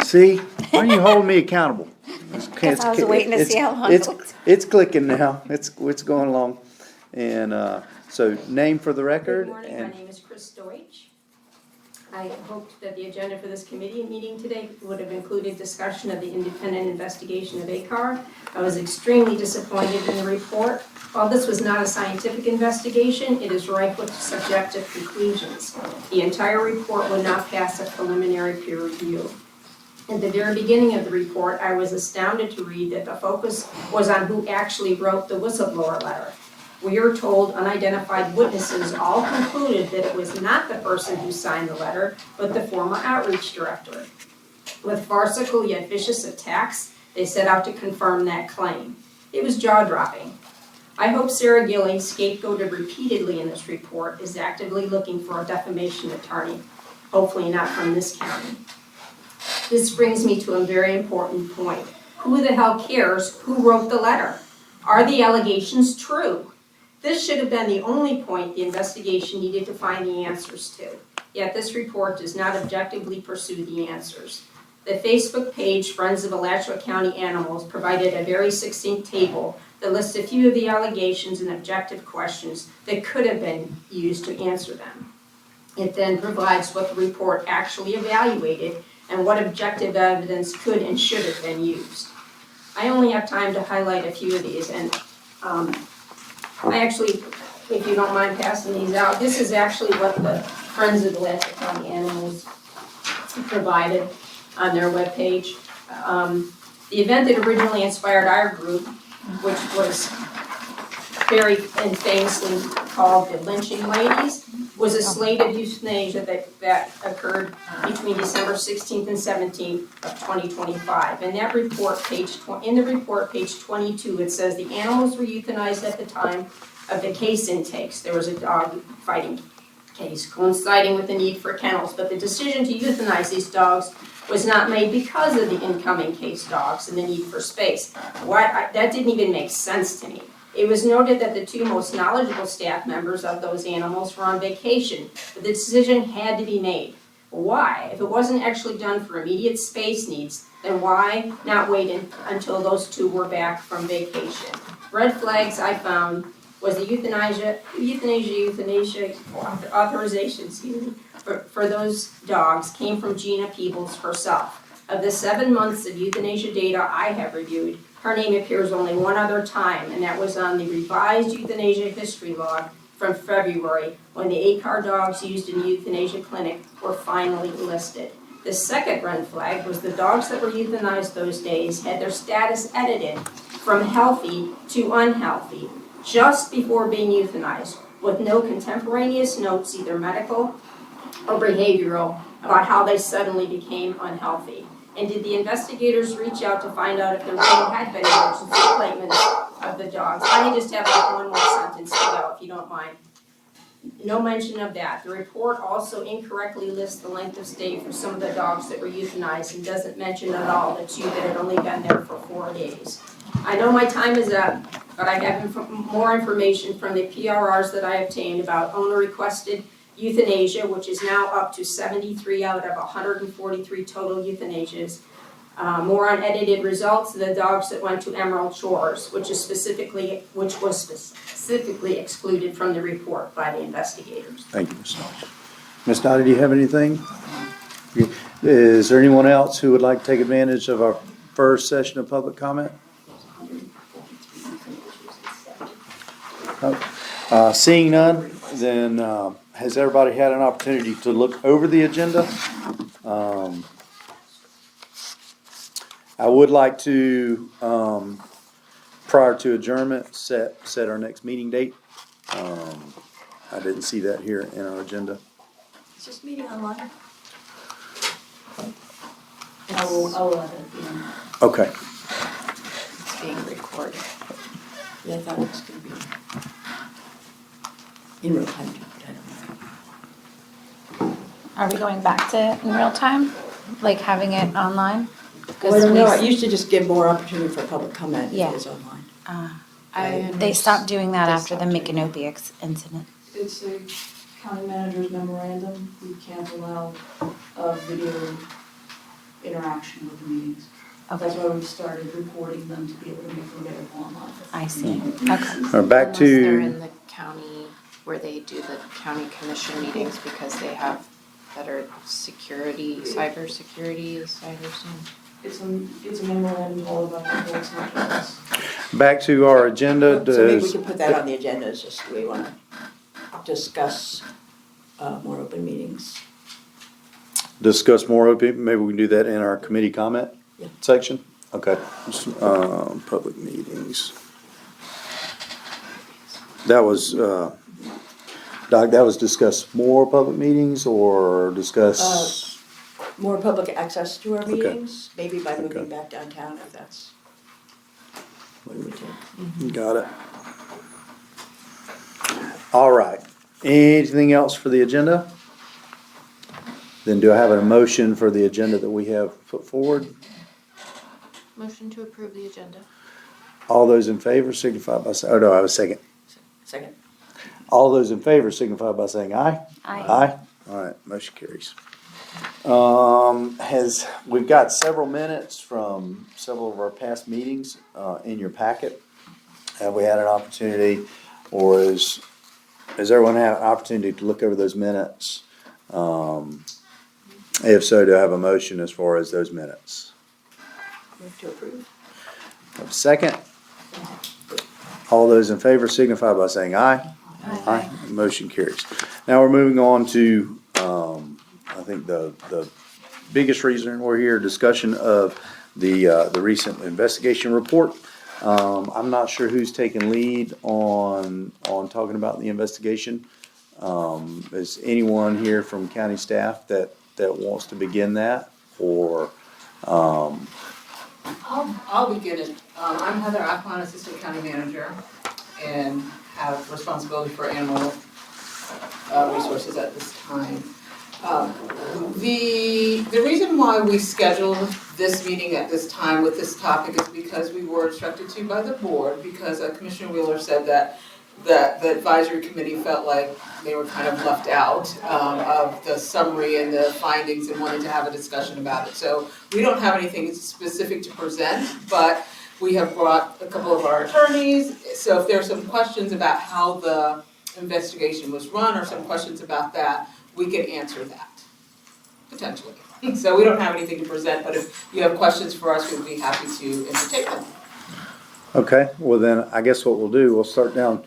See, why are you holding me accountable? Because I was waiting to see how long it would. It's clicking now. It's going along. And so, name for the Good record. morning, my And name is Chris Deutsch. I hoped that the agenda for this committee meeting today would have included discussion of the independent investigation of ACAR. I was extremely disappointed in the report. While this was not a scientific investigation, it is rife with subjective conclusions. The entire report would not pass a preliminary peer review. At the very beginning of the report, I was astounded to read that the focus was on who actually wrote the whistleblower letter. We are told unidentified witnesses all concluded that it was not the person who signed the letter, but the former outreach director. With farcical yet vicious attacks, they set out to confirm that claim. It was jaw-dropping. I hope Sarah Gilling, scapegoated repeatedly in this report, is actively looking for a defamation attorney, hopefully not from this county. This brings me to a very important point. Who the hell cares who wrote the letter? Are the allegations true? This should have been the only point the investigation needed to find the answers to. Yet this report does not objectively pursue the answers. The Facebook page, Friends of Alachua County Animals, provided a very succinct table that lists a few of the allegations and objective questions that could have been used to answer them. It then provides what the report actually evaluated and what objective evidence could and should have been used. I only have time to highlight a few of these, and I actually, if you don't mind passing these out, this is actually what the Friends of the Alachua County Animals provided on their webpage. The event that originally inspired our group, which was very infamously called the Lynching Ladies, was a slate of euthanasia that occurred between December 16th and 17th of 2025. In that report, page 22, it says the animals were euthanized at the time of the case intakes. There was a dog fighting case coinciding with the need for kennels, but the decision to euthanize these dogs was not made because of the incoming case dogs and the need for space. That didn't even make sense to me. It was noted that the two most knowledgeable staff members of those animals were on vacation, but the decision had to be made. Why? If it wasn't actually done for immediate space needs, then why not wait until those two were back from vacation? Red flags I found was the euthanasia authorization, for those dogs came from Gina Peebles herself. Of the 7 months of euthanasia data I have reviewed, her name appears only one other time, and that was on the revised euthanasia history log from February, when the ACAR dogs used in the euthanasia clinic were finally listed. The second red flag was the dogs that were euthanized those days had their status edited from healthy to unhealthy just before being euthanized, with no contemporaneous notes, either medical or behavioral, about how they suddenly became unhealthy. And did the investigators reach out to find out if there really had been emergency treatments of the dogs? I just have like one more sentence to go, if you don't mind. No mention of that. The report also incorrectly lists the length of stay for some of the dogs that were euthanized and doesn't mention at all the two that had only been there for 4 days. I know my time is up, but I have more information from the PRRs that I obtained about owner-requested euthanasia, which is now up to 73 out of 143 total euthanasias. More unedited results of the dogs that went to Emerald Shores, which was specifically excluded from the report by the investigators. thank you, Ms. Dodge. Ms. Dottie, do you have anything? Is there anyone else who would like to take advantage of our first session of public comment? Seeing none, then has everybody had an opportunity to look over the agenda? I would like to, prior to adjournment, set our next meeting date. I didn't see that here in our agenda. Is this meeting online? I will let it be on. Okay. It's being recorded. Yeah, I thought it was gonna be in real time, but I don't know. Are we going back to in real time? Like having it online? Well, I don't know, I used to just give more opportunity for public comment if Yeah. it was online. They stopped doing that after the Micanopy incident. It's a county manager's memorandum, we can't allow video interaction with the meetings. That's Okay, why we've started recording them to be able to make them available online. I see. Okay. Or back Unless they're to, in the county where they do the county commission meetings because they have better security, cyber security, as I understand. It's a memorandum all about the it's not just us. back to our agenda. So maybe we Does, could put that on the agenda, it's just we wanna discuss, more open meetings. discuss more open, maybe we can do that in our committee comment Yeah. section? Okay, public meetings. That was, Doc, that was discuss more public meetings or discuss? More public access to our Okay. meetings, maybe by Okay. moving back downtown if that's what we would take. Got it. All right, anything else for the agenda? Then do I have a motion for the agenda that we have put forward? Motion to approve the agenda. All those in favor signify by saying, oh no, I have a second. Second. All those in favor signify by saying aye. Aye. Aye, all right, motion carries. We've got several minutes from several of our past meetings, in your packet. Have we had an opportunity, or has everyone had an opportunity to look over those minutes? If so, do I have a motion as far as those minutes? Move to approve. Have a second? All those in favor signify by saying aye. Aye. Motion carries. Now we're moving on to, I think the biggest reason we're here, discussion of the recent investigation report. I'm not sure who's taking lead on talking about the investigation. Is anyone here from county staff that wants to begin that, or, I'll begin it. I'm Heather Akman, Assistant County Manager, and have responsibility for animal resources at this time. The reason why we scheduled this meeting at this time with this topic is because we were instructed to by the board, because Commissioner Wheeler said that the advisory committee felt like they were kind of left out of the summary and the findings and wanted to have a discussion about it. So we don't have anything specific to present, but we have brought a couple of our attorneys. So if there are some questions about how the investigation was run or some questions about that, we can answer that, potentially. So we don't have anything to present, but if you have questions for us, we'd be happy to entertain them. okay, well then, I guess what we'll do, we'll start down.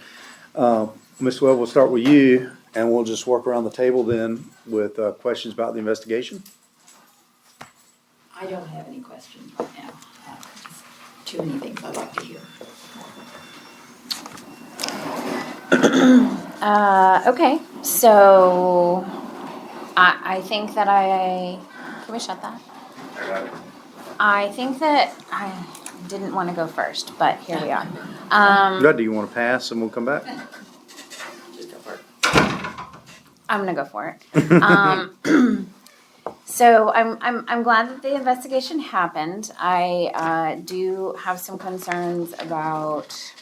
Ms. Webb, we'll start with you, and we'll just work around the table then with, questions about the investigation. I don't have any questions right now. Too many things I'd like to hear. Okay, so I think that can we shut that? I think that I didn't want to go first, but here we are. Good, do you wanna pass and we'll come back? Just go for it. I'm gonna go for it. So I'm glad that the investigation happened. I do have some concerns about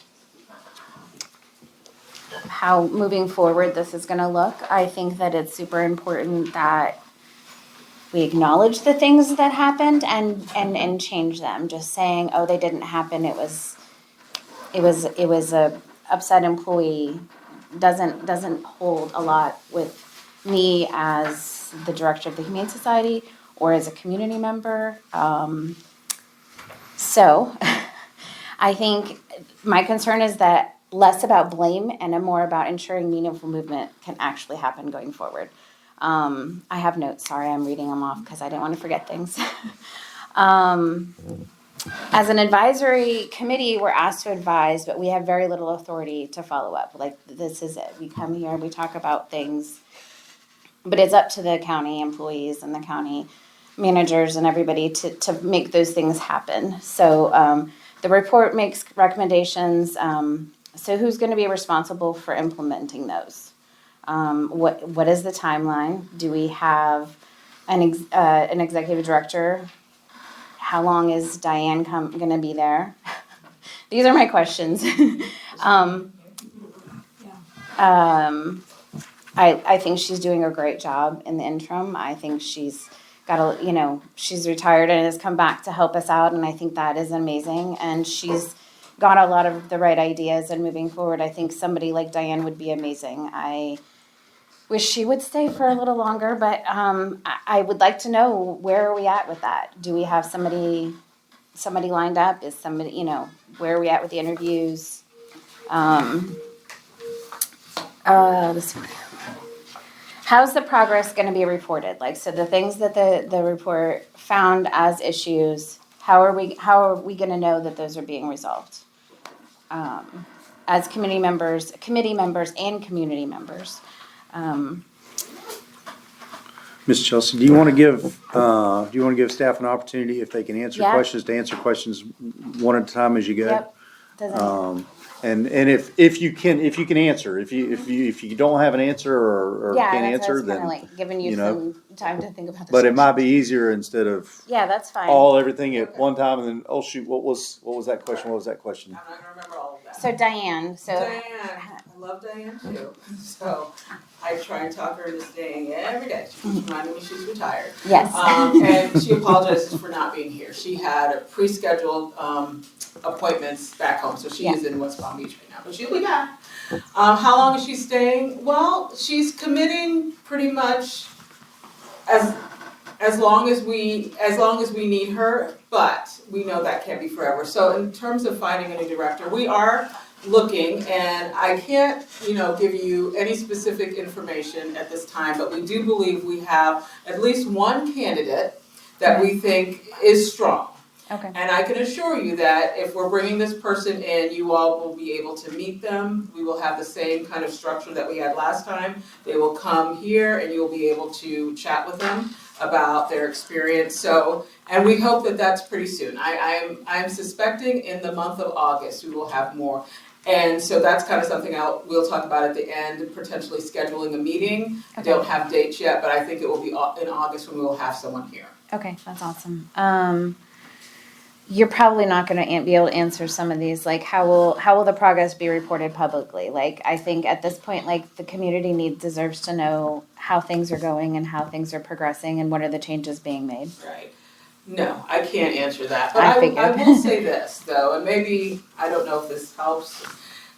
how moving forward this is gonna look. I think that it's super important that we acknowledge the things that happened and change them. Just saying, oh, they didn't happen, it was a upset employee doesn't hold a lot with me as the director of the Humane Society or as a community member. So I think my concern is that less about blame and more about ensuring meaningful movement can actually happen going forward. I have notes, sorry, I'm reading them off because I didn't want to forget things. As an advisory committee, we're asked to advise, but we have very little authority to follow up. Like, this is it. We come here, we talk about things, but it's up to the county employees and the county managers and everybody to make those things happen. So the report makes recommendations. So who's going to be responsible for implementing those? What is the timeline? Do we have an executive director? How long is Diane going to be there? These are my questions. I think she's doing a great job in the interim. I think she's she's retired and has come back to help us out, and I think that is amazing. And she's got a lot of the right ideas, and moving forward, I think somebody like Diane would be amazing. I wish she would stay for a little longer, but I would like to know, where are we at with that? Do we have somebody lined up? Is somebody, where are we at with the interviews? This How's the progress going to be reported? Like, so the things that the report found as issues, how are we going to know that those are being resolved? As committee members and community members. Ms. Chelsea, do you want to give staff an opportunity, if they can answer Yeah. questions, to answer questions one at a time as you go? Yep. Doesn't And if you can answer, if you don't have an answer or yeah, can't that's what I answer, was kind then, of like giving you you know, some time to think about this. but it might be easier instead of Yeah, that's fine. everything at one time and then, oh shoot, what was that question? What was that question? I'm not gonna remember all of that. So Diane, Diane, I love Diane too, so I try and talk her into staying every day. She keeps reminding me she's retired. yes. And she apologizes for not being here. She had pre-scheduled appointments back home, so she is in West Palm Beach right now, but she'll be back. How long is she staying? Well, she's committing pretty much as long as we need her, but we know that can't be forever. So in terms of finding a new director, we are looking, and I can't, give you any specific information at this time, but we do believe we have at least one candidate that we think is strong. Okay. And I can assure you that if we're bringing this person in, you all will be able to meet them. We will have the same kind of structure that we had last time. They will come here and you'll be able to chat with them about their experience. So, and we hope that that's pretty soon. I'm suspecting in the month of August we will have more. And so that's kind of something we'll talk about at the end, potentially scheduling a meeting. Okay. Don't have dates yet, but I think it will be in August when we will have someone here. Okay, that's awesome. You're probably not going to be able to answer some of these. Like, how will the progress be reported publicly? Like, I think at this point, like, the community deserves to know how things are going and how things are progressing and what are the changes being made. Right. No, I can't answer that. But I I figured. will say this, though, and maybe, I don't know if this helps.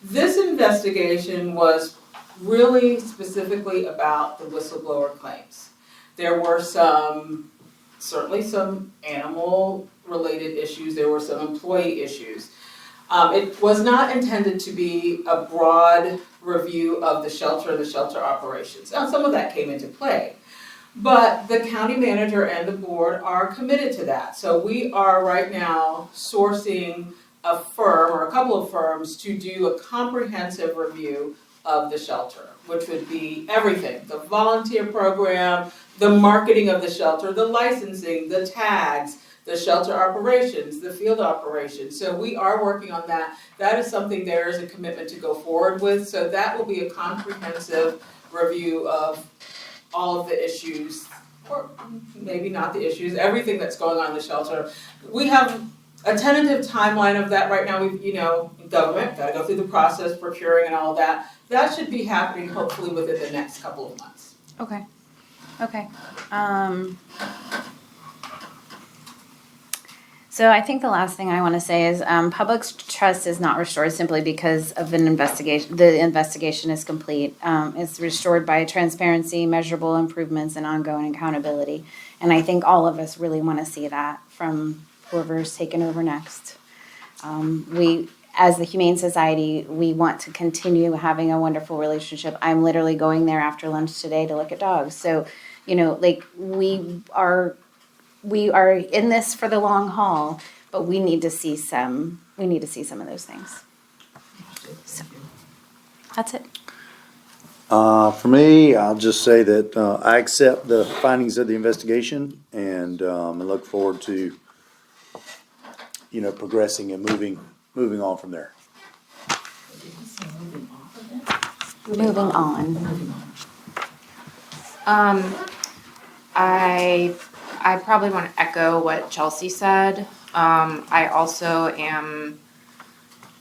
This investigation was really specifically about the whistleblower claims. There were certainly some animal-related issues. There were some employee issues. It was not intended to be a broad review of the shelter and the shelter operations. Now, some of that came into play. But the county manager and the board are committed to that. So we are right now sourcing a firm or a couple of firms to do a comprehensive review of the shelter, which would be everything: the volunteer program, the marketing of the shelter, the licensing, the tags, the shelter operations, the field operations. So we are working on that. That is something there is a commitment to go forward with. So that will be a comprehensive review of all of the issues, or maybe not the issues, everything that's going on in the shelter. We have a tentative timeline of that right now. Government, gotta go through the process, procuring and all of that. That should be happening hopefully within the next couple of months. Okay. So I think the last thing I want to say is public's trust is not restored simply because of an investigation. The investigation is complete. It's restored by transparency, measurable improvements, and ongoing accountability. And I think all of us really want to see that from whoever's taken over next. We, as the Humane Society, we want to continue having a wonderful relationship. I'm literally going there after lunch today to look at dogs. So, we are in this for the long haul, but we need to see some of those things. So that's it. For me, I'll just say that I accept the findings of the investigation and look forward to progressing and moving on from there. Moving on. I probably want to echo what Chelsea said. I also am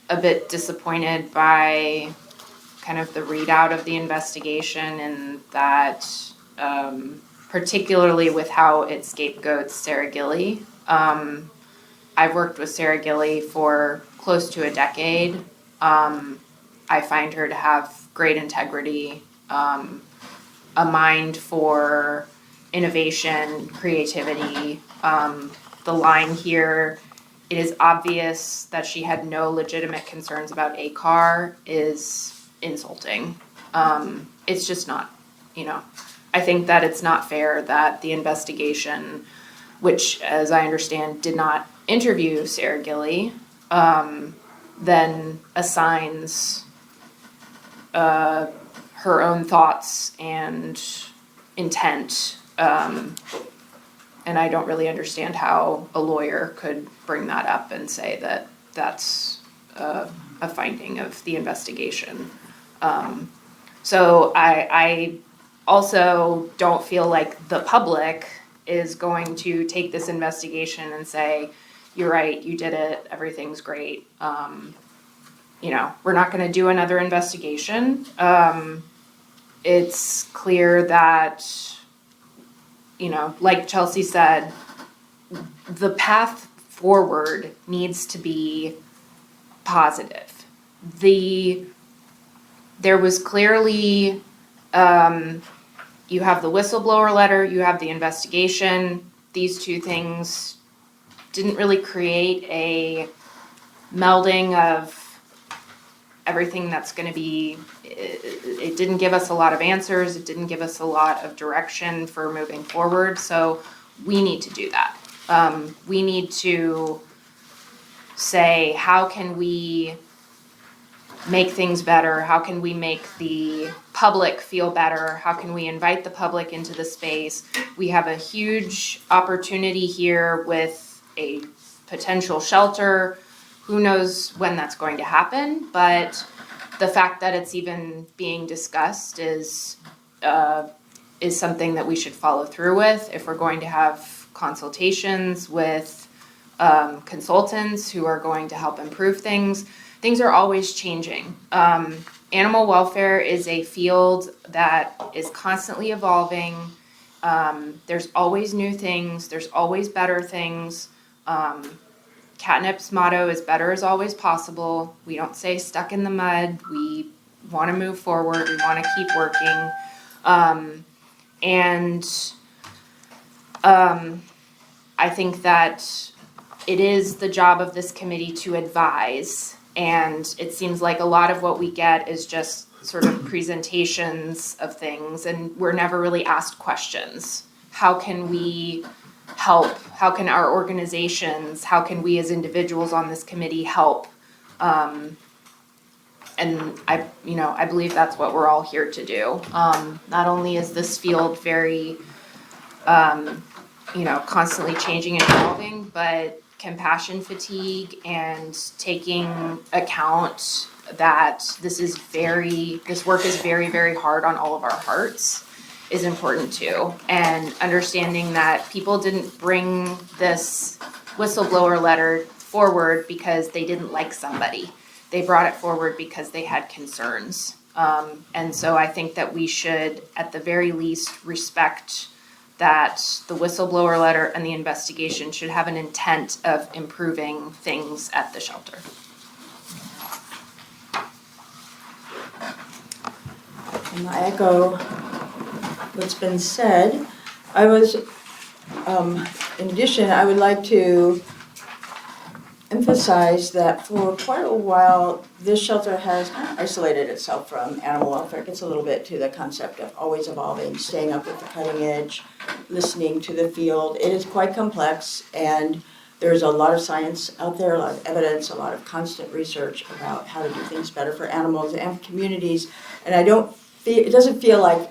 a bit disappointed by kind of the readout of the investigation, and that particularly with how it scapegoats Sarah Gilly. I've worked with Sarah Gilly for close to a decade. I find her to have great integrity, a mind for innovation, creativity. The line here, it is obvious that she had no legitimate concerns about ACAR, is insulting. It's just not, I think that it's not fair that the investigation, which, as I understand, did not interview Sarah Gilly, then assigns her own thoughts and intent. And I don't really understand how a lawyer could bring that up and say that that's a finding of the investigation. So I also don't feel like the public is going to take this investigation and say, you're right, you did it, everything's great. We're not going to do another investigation. It's clear that, like Chelsea said, the path forward needs to be positive. There was clearly, you have the whistleblower letter, you have the investigation. These two things didn't really create a melding of everything that's going to be, it didn't give us a lot of answers. It didn't give us a lot of direction for moving forward. So we need to do that. We need to say, how can we make things better? How can we make the public feel better? How can we invite the public into the space? We have a huge opportunity here with a potential shelter. Who knows when that's going to happen, but the fact that it's even being discussed is something that we should follow through with. If we're going to have consultations with consultants who are going to help improve things, things are always changing. Animal welfare is a field that is constantly evolving. There's always new things. There's always better things. Catnip's motto is better is always possible. We don't say stuck in the mud. We want to move forward. We want to keep working. I think that it is the job of this committee to advise. And it seems like a lot of what we get is just sort of presentations of things, and we're never really asked questions. How can we help? How can our organizations, how can we as individuals on this committee help? And I believe that's what we're all here to do. Not only is this field very, constantly changing and evolving, but compassion fatigue and taking account that this work is very, very hard on all of our hearts is important too. And understanding that people didn't bring this whistleblower letter forward because they didn't like somebody. They brought it forward because they had concerns. And so I think that we should, at the very least, respect that the whistleblower letter and the investigation should have an intent of improving things at the shelter. And I echo what's been said. In addition, I would like to emphasize that for quite a while, this shelter has kind of isolated itself from animal welfare. It gets a little bit to the concept of always evolving, staying up with the cutting edge, listening to the field. It is quite complex, and there's a lot of science out there, a lot of evidence, a lot of constant research about how to do things better for animals and communities. And it doesn't feel like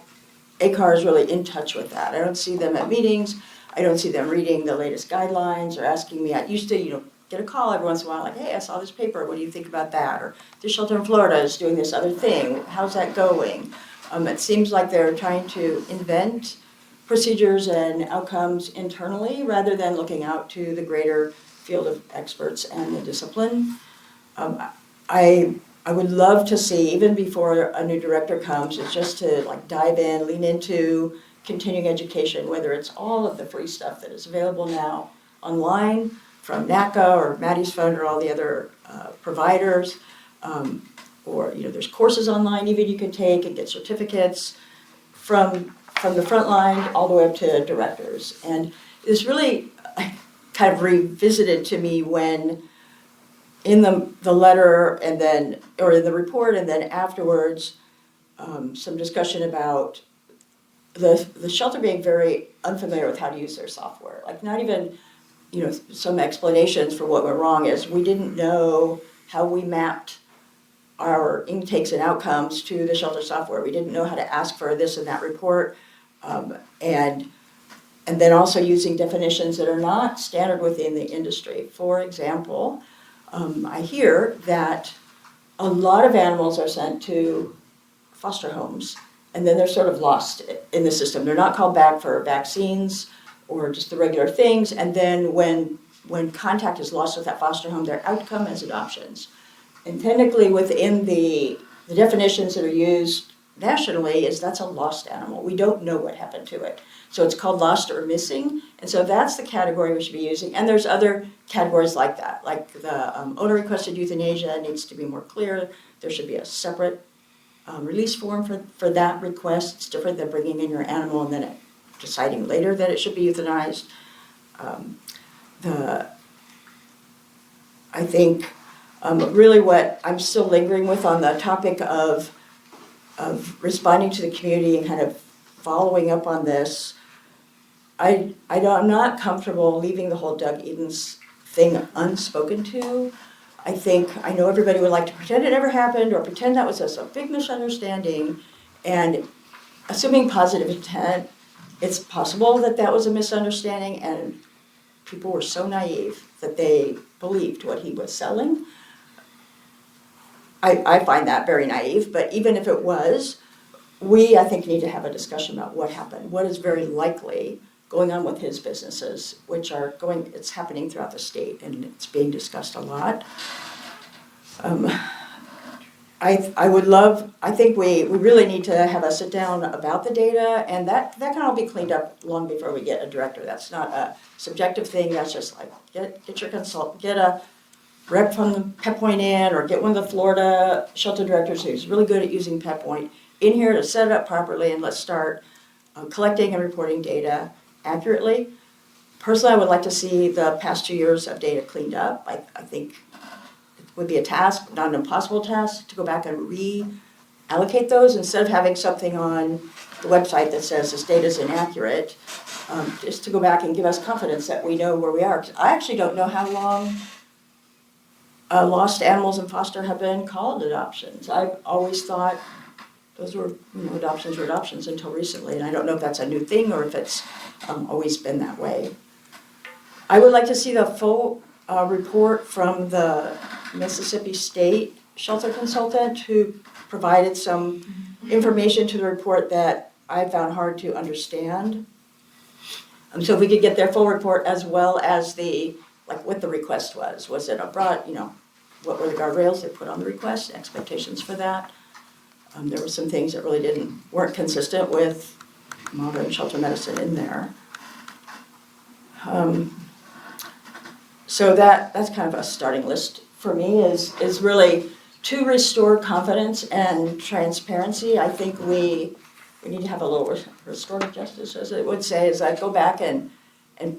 ACAR is really in touch with that. I don't see them at meetings. I don't see them reading the latest guidelines or asking me. I used to, get a call every once in a while, like, hey, I saw this paper, what do you think about that? Or this shelter in Florida is doing this other thing, how's that going? It seems like they're trying to invent procedures and outcomes internally rather than looking out to the greater field of experts and the discipline. I would love to see, even before a new director comes, it's just to dive in, lean into continuing education, whether it's all of the free stuff that is available now online from NACA or Maddie's Fund or all the other providers, or there's courses online even you can take and get certificates from the front line all the way up to directors. And it's really kind of revisited to me when in the letter and then, or in the report and then afterwards, some discussion about the shelter being very unfamiliar with how to use their software. Like not even, some explanations for what went wrong is we didn't know how we mapped our intakes and outcomes to the shelter software. We didn't know how to ask for this and that report. And then also using definitions that are not standard within the industry. For example, I hear that a lot of animals are sent to foster homes and then they're sort of lost in the system. They're not called back for vaccines or just the regular things. And then when contact is lost with that foster home, their outcome is adoptions. And technically within the definitions that are used nationally is that's a lost animal. We don't know what happened to it. So it's called lost or missing. And so that's the category we should be using. And there's other categories like that, like the owner requested euthanasia needs to be more clear. There should be a separate release form for that request. It's different than bringing in your animal and then deciding later that it should be euthanized. I think really what I'm still lingering with on the topic of responding to the community and kind of following up on this, I'm not comfortable leaving the whole Doug Edens thing unspoken to. I know everybody would like to pretend it never happened or pretend that was just a big misunderstanding, and assuming positive intent, it's possible that that was a misunderstanding and people were so naive that they believed what he was selling. I find that very naive, but even if it was, I think, need to have a discussion about what happened, what is very likely going on with his businesses, which it's happening throughout the state and it's being discussed a lot. I think we really need to have a sit down about the data, and that can all be cleaned up long before we get a director. That's not a subjective thing, that's just like, get your consultant, get a rep from the Pet Point in, or get one of the Florida shelter directors who's really good at using Pet Point in here to set it up properly, and let's start collecting and reporting data accurately. Personally, I would like to see the past 2 years of data cleaned up. I think it would be a task, not an impossible task, to go back and reallocate those instead of having something on the website that says this data is inaccurate, just to go back and give us confidence that we know where we are. 'Cause I actually don't know how long lost animals in foster have been called adoptions. I've always thought those were, adoptions were adoptions until recently, and I don't know if that's a new thing or if it's always been that way. I would like to see the full report from the Mississippi State shelter consultant who provided some information to the report that I found hard to understand. So if we could get their full report as well as what the request was. Was it a broad, what were the guardrails they put on the request, expectations for that? There were some things that really weren't consistent with modern shelter medicine in there. So that's kind of a starting list for me is really to restore confidence and transparency. I think we need to have a little restorative justice, as it would say, is I go back and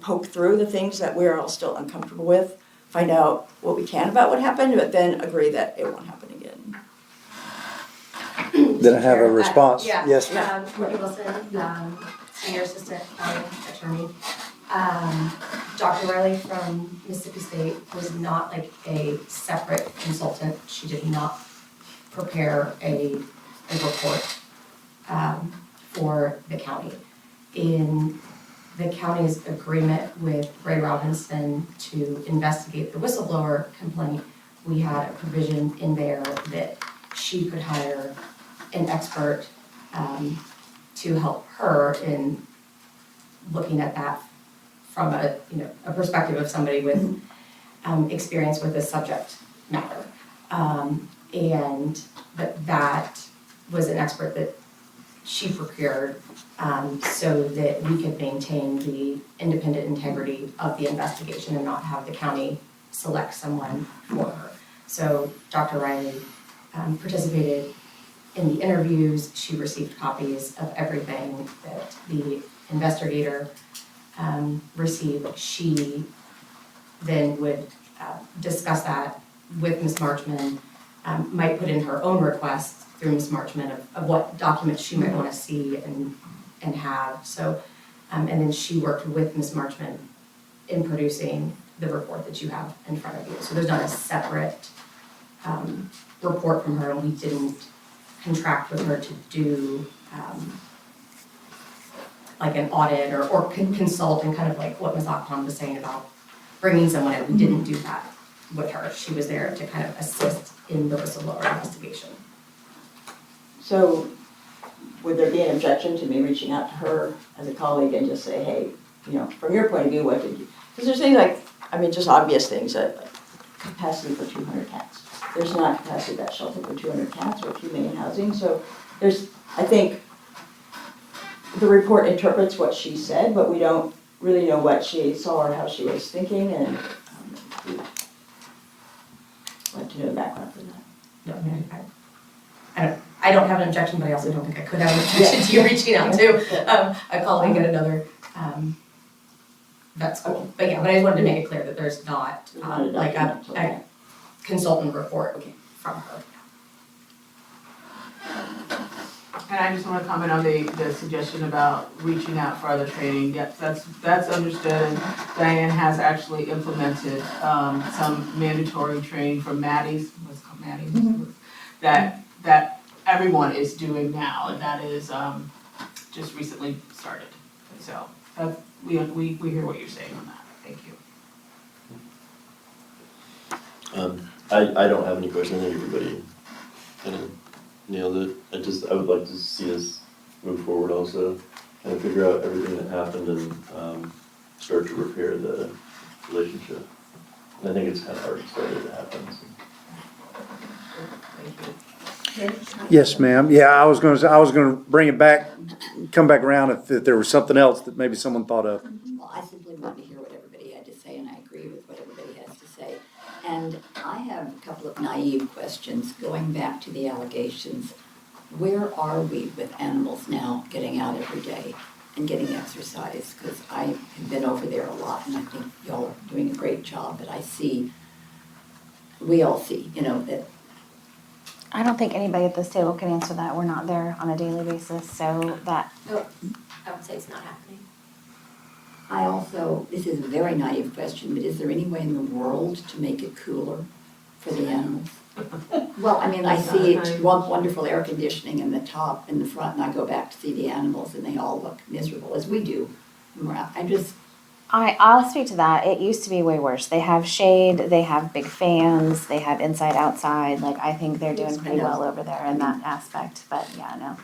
poke through the things that we're all still uncomfortable with, find out what we can about what happened, but then agree that it won't happen again. Did I have a response? Yeah. Yes. Courtney Wilson, Senior Assistant County Attorney. Dr. Riley from Mississippi State was not like a separate consultant. She did not prepare a report for the county. In the county's agreement with Ray Robinson to investigate the whistleblower complaint, we had a provision in there that she could hire an expert to help her in looking at that from a perspective of somebody with experience with this subject matter. But that was an expert that she procured so that we could maintain the independent integrity of the investigation and not have the county select someone for her. So Dr. Riley participated in the interviews. She received copies of everything that the investigator received. She then would discuss that with Ms. Marchman, might put in her own requests through Ms. Marchman of what documents she might want to see and have. So, and then she worked with Ms. Marchman in producing the report that you have in front of you. So there's not a separate report from her, and we didn't contract with her to do like an audit or consult, and kind of like what Ms. Akpan was saying about bringing someone in. We didn't do that with her. She was there to kind of assist in the whistleblower investigation. So would there be an objection to me reaching out to her as a colleague and just say, hey, you know, from your point of view, what did you, because there's things like, I mean, just obvious things, like capacity for 200 cats. There's not capacity at that shelter for 200 cats or humane housing, so there's, I think, the report interprets what she said, but we don't really know what she saw or how she was thinking, and we'd like to know the background for that. No, I mean, I don't have an objection, but I also don't think I could have an objection to you reaching out to a colleague at another vet school. But yeah, but I just wanted to make it clear that there's not like a consultant report from her. And I just want to comment on the suggestion about reaching out for other training. Yep, that's understood. Diane has actually implemented some mandatory training for Maddie's, what's it called, Maddie's, that everyone is doing now, and that is just recently started. So we hear what you're saying on that. Thank you. I don't have any questions. I think everybody kind of nailed it. I would like to see us move forward also, kind of figure out everything that happened and start to repair the relationship. And I think it's kind of already started to happen. So. Yes, ma'am. Yeah, I was gonna bring it back, come back around if there was something else that maybe someone thought of. Well, I simply want to hear what everybody had to say, and I agree with what everybody has to say. And I have a couple of naive questions going back to the allegations. Where are we with animals now getting out every day and getting exercise? Because I have been over there a lot, and I think y'all are doing a great job, but we all see, you know, that I don't think anybody at this table can answer that. We're not there on a daily basis, so that. Oh, I would say it's not happening. I also, this is a very naive question, but is there any way in the world to make it cooler for the animals? Well, I mean, I see wonderful air conditioning in the top, in the front, and I go back to see the animals, and they all look miserable, as we do. I'll speak to that. It used to be way worse. They have shade, they have big fans, they have inside, outside. Like, I think they're doing pretty well over there in that aspect. But yeah, no.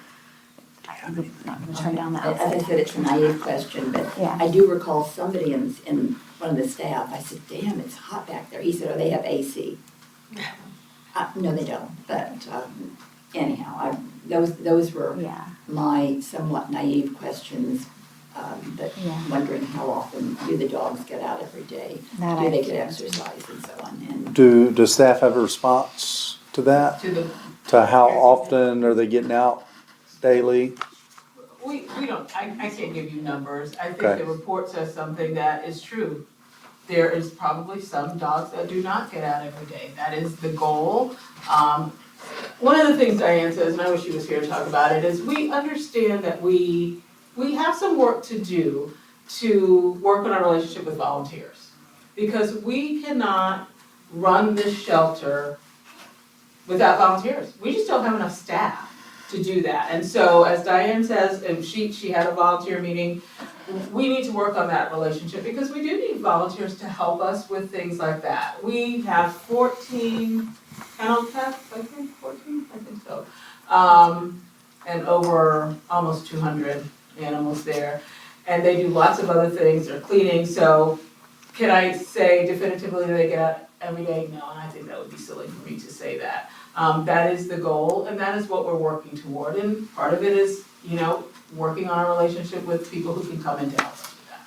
I'm not going to turn down that. As I said, it's a naive question, but Yeah. I do recall somebody in one of the staff, I said, damn, it's hot back there. He said, oh, they have AC. No, they don't, but anyhow, those were my somewhat naive questions. But wondering how often do the dogs get out every day? Do they get exercise and so on? And Does staff have a response to that? To how often are they getting out daily? We don't, I can't give you numbers. I think Okay. the report says something that is true. There is probably some dogs that do not get out every day. That is the goal. One of the things Diane says, and I wish she was here to talk about it, is we understand that we have some work to do to work on our relationship with volunteers. Because we cannot run this shelter without volunteers. We just don't have enough staff to do that. And so, as Diane says, and she had a volunteer meeting, we need to work on that relationship because we do need volunteers to help us with things like that. We have 14 kennel cats, I think, 14? I think so. And over almost 200 animals there. And they do lots of other things, they're cleaning, so can I say definitively that they get out every day? No, and I think that would be silly for me to say that. That is the goal, and that is what we're working toward, and part of it is, working on a relationship with people who can come in to help us do that.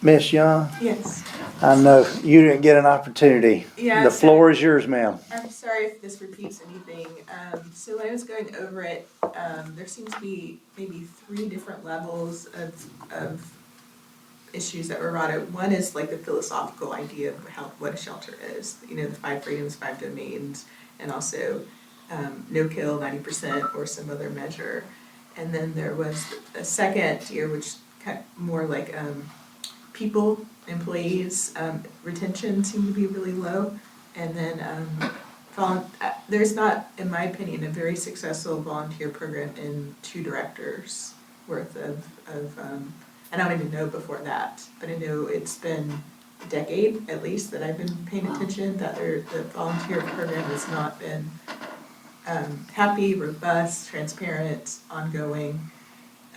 Miss Young, Yes. I know you didn't get an opportunity. Yeah, The so- floor is yours, ma'am. I'm sorry if this repeats anything. So when I was going over it, there seems to be maybe 3 different levels of issues that were brought up. One is like the philosophical idea of what a shelter is. The 5 freedoms, 5 domains, and also no kill, 90%, or some other measure. And then there was a second tier, which kind of more like people, employees, retention seemed to be really low. And then there's not, in my opinion, a very successful volunteer program in 2 directors worth of I don't even know before that, but I know it's been a decade at least that I've been paying attention, that the volunteer program has not been happy, robust, transparent, ongoing.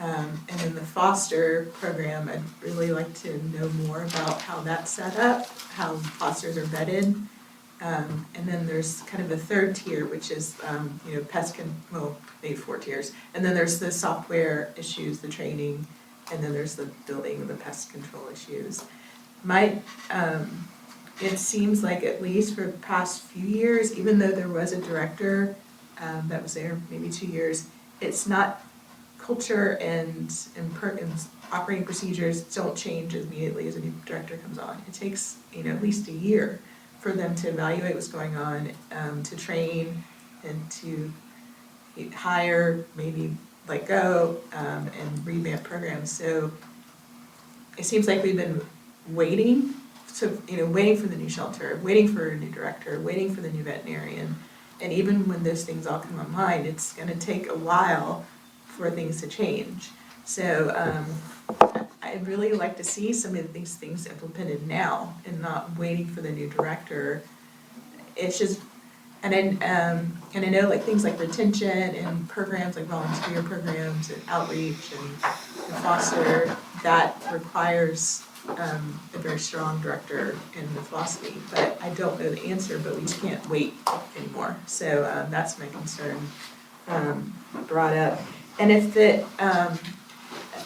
And then the foster program, I'd really like to know more about how that's set up, how fosters are vetted. And then there's kind of a third tier, which is, maybe 4 tiers. And then there's the software issues, the training, and then there's the building, the pest control issues. It seems like at least for the past few years, even though there was a director that was there maybe 2 years, it's not, culture and operating procedures don't change immediately as a new director comes on. It takes, at least a year for them to evaluate what's going on, to train and to hire, maybe let go, and revamp programs. So it seems like we've been waiting, waiting for the new shelter, waiting for a new director, waiting for the new veterinarian. And even when those things all come online, it's gonna take a while for things to change. So I'd really like to see some of these things implemented now and not waiting for the new director. It's just, and I know like things like retention and programs like volunteer programs and outreach and foster, that requires a very strong director in the philosophy. But I don't know the answer, but we just can't wait anymore. So that's my concern brought up. And if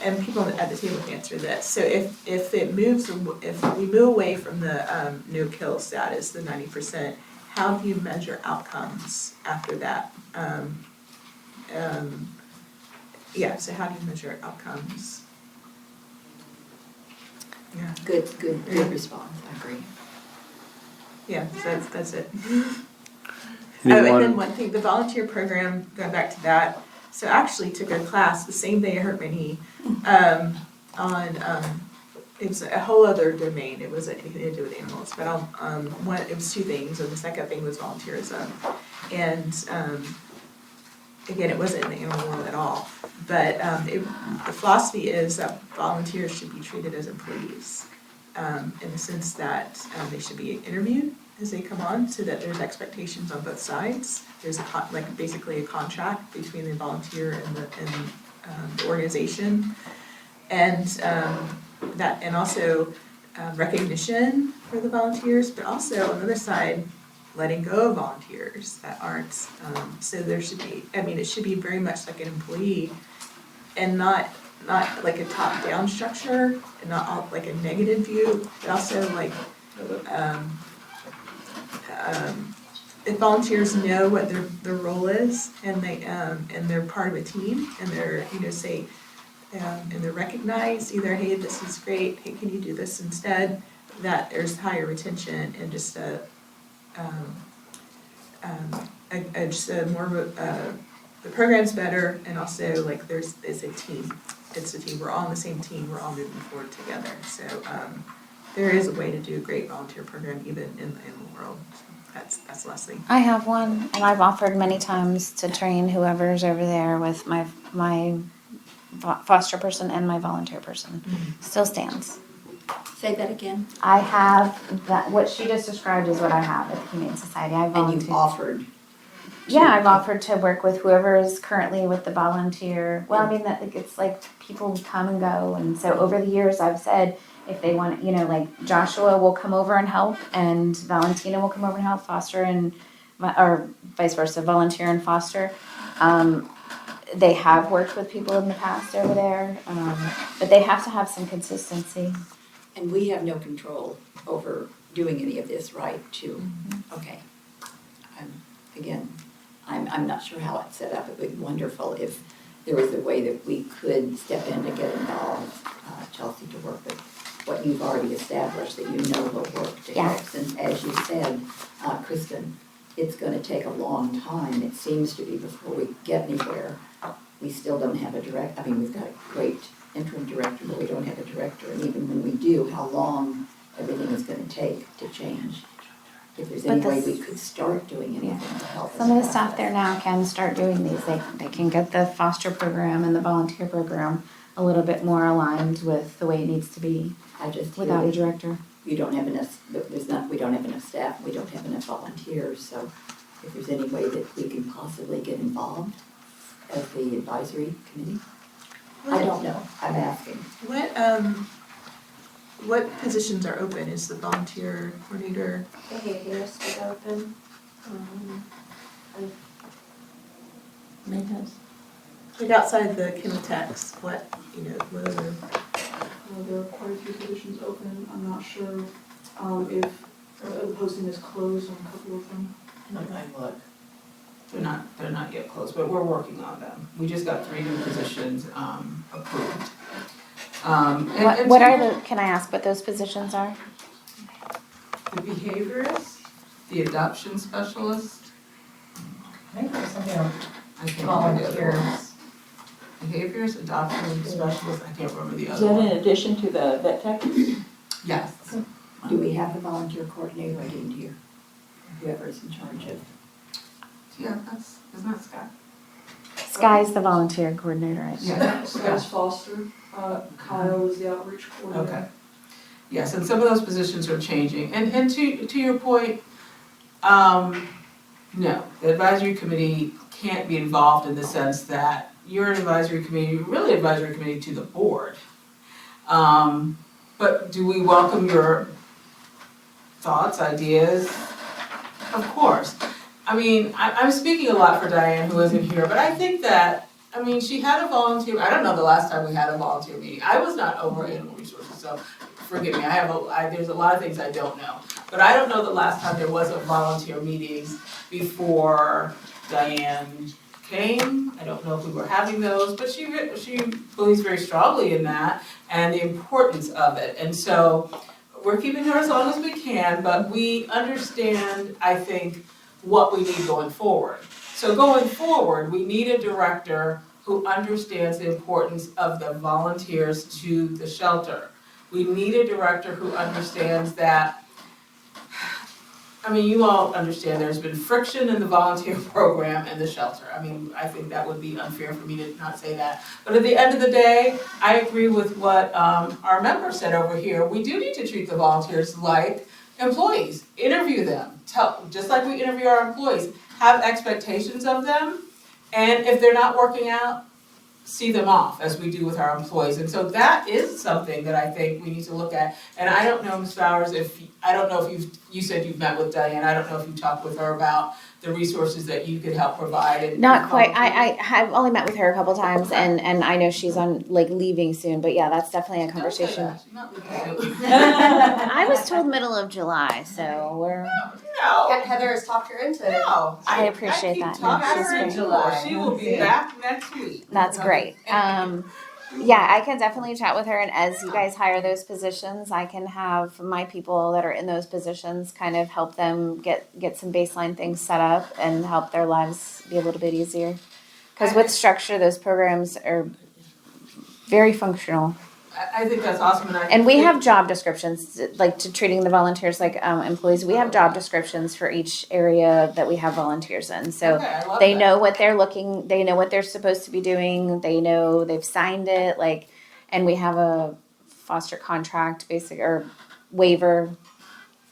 and people at the table can answer this. So if we move away from the no kill status, the 90%, how do you measure outcomes after that? So how do you measure outcomes? Yeah. Good response, I agree. Yeah, so that's it. And then one thing, the volunteer program, going back to that, so I actually took a class the same day I hurt my knee, on, it was a whole other domain, it wasn't anything to do with animals, but it was 2 things, and the second thing was volunteerism. And again, it wasn't in the animal world at all, but the philosophy is that volunteers should be treated as employees, in the sense that they should be interviewed as they come on, so that there's expectations on both sides. There's basically a contract between the volunteer and the organization, and also recognition for the volunteers, but also on the other side, letting go of volunteers that aren't. So there should be, it should be very much like an employee, and not like a top-down structure, and not all, like a negative view, but also like if volunteers know what their role is, and they're part of a team, and they're and they're recognized, either, hey, this is great, hey, can you do this instead, that there's higher retention and just the program's better, and also like it's a team. It's a team. We're all on the same team. We're all moving forward together. So there is a way to do a great volunteer program even in the animal world. That's Leslie. I have one, and I've offered many times to train whoever's over there with my foster person and my volunteer person. Mm-hmm. Still stands. Say that again. I have that. What she just described is what I have at the Humane Society. I And volunteer. you've offered. Yeah, I've offered to work with whoever is currently with the volunteer. Well, it's like people come and go, and so over the years I've said if they want, like Joshua will come over and help, and Valentina will come over and help foster, or vice versa, volunteer and foster. They have worked with people in the past over there, but they have to have some consistency. And we have no control over doing any of this, right, too? Okay. Again, I'm not sure how it's set up. It would be wonderful if there was a way that we could step in to get involved, Chelsea, to work with what you've already established that you know will work to Yeah. help. Since, as you said, Kristen, it's gonna take a long time, it seems to be, before we get anywhere. We still don't have a we've got a great interim director, but we don't have a director. And even when we do, how long everything is gonna take to change. If there's any way we could start doing anything to help us. Some of the staff there now can start doing these. They can get the foster program and the volunteer program a little bit more aligned with the way it needs to be I just feel without a that director. we don't have enough, we don't have enough staff, we don't have enough volunteers, so if there's any way that we can possibly get involved as the advisory committee, I don't know, I'm asking. What positions are open? Is the volunteer coordinator? Behaviors is open. Maintenance. Like outside the chemotex, what other? There are quite a few positions open. I'm not sure if the posting is closed on a couple of them. Look, they're not yet closed, but we're working on them. We just got 3 new positions approved. What are can I ask what those positions are? The behaviorist, the adoption specialist. I think there's something on I can't remember the other one. volunteers. Behaviorist, adoption specialist, I can't remember the Is other that one. in addition to the vet tech? Yes. Do we have a volunteer coordinator? I didn't hear. Whoever is in charge of. Yeah, isn't that Scott? Sky's the volunteer coordinator, right? Yeah. Scott Foster, Kyle is the outreach coordinator. Okay. Yes, and some of those positions are changing. And to your point, no, the advisory committee can't be involved in the sense that you're an advisory committee, you're really advisory committee to the board. But do we welcome your thoughts, ideas? Of course. I mean, I'm speaking a lot for Diane, who isn't here, but I think that, she had a volunteer, I don't know the last time we had a volunteer meeting. I was not over animal resources, so forgive me, there's a lot of things I don't know. But I don't know the last time there was a volunteer meeting before Diane came. I don't know if we were having those, but she believes very strongly in that and the importance of it. And so we're keeping her as long as we can, but we understand, I think, what we need going forward. So going forward, we need a director who understands the importance of the volunteers to the shelter. We need a director who understands that, you all understand there's been friction in the volunteer program and the shelter. I think that would be unfair for me to not say that. But at the end of the day, I agree with what our member said over here. We do need to treat the volunteers like employees, interview them, just like we interview our employees, have expectations of them, and if they're not working out, see them off as we do with our employees. And so that is something that I think we need to look at. And I don't know, Ms. Bowers, you said you've met with Diane, I don't know if you talked with her about the resources that you could help provide. Not quite. I have only met with her a couple times, Okay. and I know she's on leaving soon. But yeah, that's definitely a conversation. Don't say that. She's not leaving soon. I was told middle of July, so we're. No. Heather has talked her into it. No. I appreciate keep that. talking No, to her she's into great. her. She will be back next week. That's great. Yeah, I can definitely chat with her, and as you guys hire those positions, I can have my people that are in those positions kind of help them get some baseline things set up and help their lives be a little bit easier. Because with structure, those programs are very functional. I think that's awesome, And we have job descriptions, like to treating the volunteers like employees. We have job descriptions for each area that we have volunteers in. So Okay, I love they that. know what they know what they're supposed to be doing. They know they've signed it, and we have a foster contract, or waiver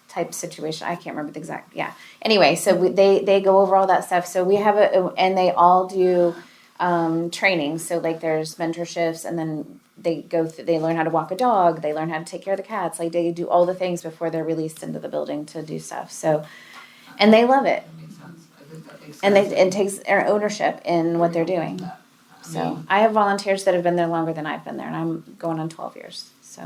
type situation. I can't remember the exact, Anyway, so they go over all that stuff. So we have and they all do training. So there's mentorships, and then they learn how to walk a dog, they learn how to take care of the cats, they do all the things before they're released into the building to do stuff. So, and they love it. That makes sense. I think that makes And it takes ownership in what they're doing. So I have volunteers that have been there longer than I've been there, and I'm going on 12 years. So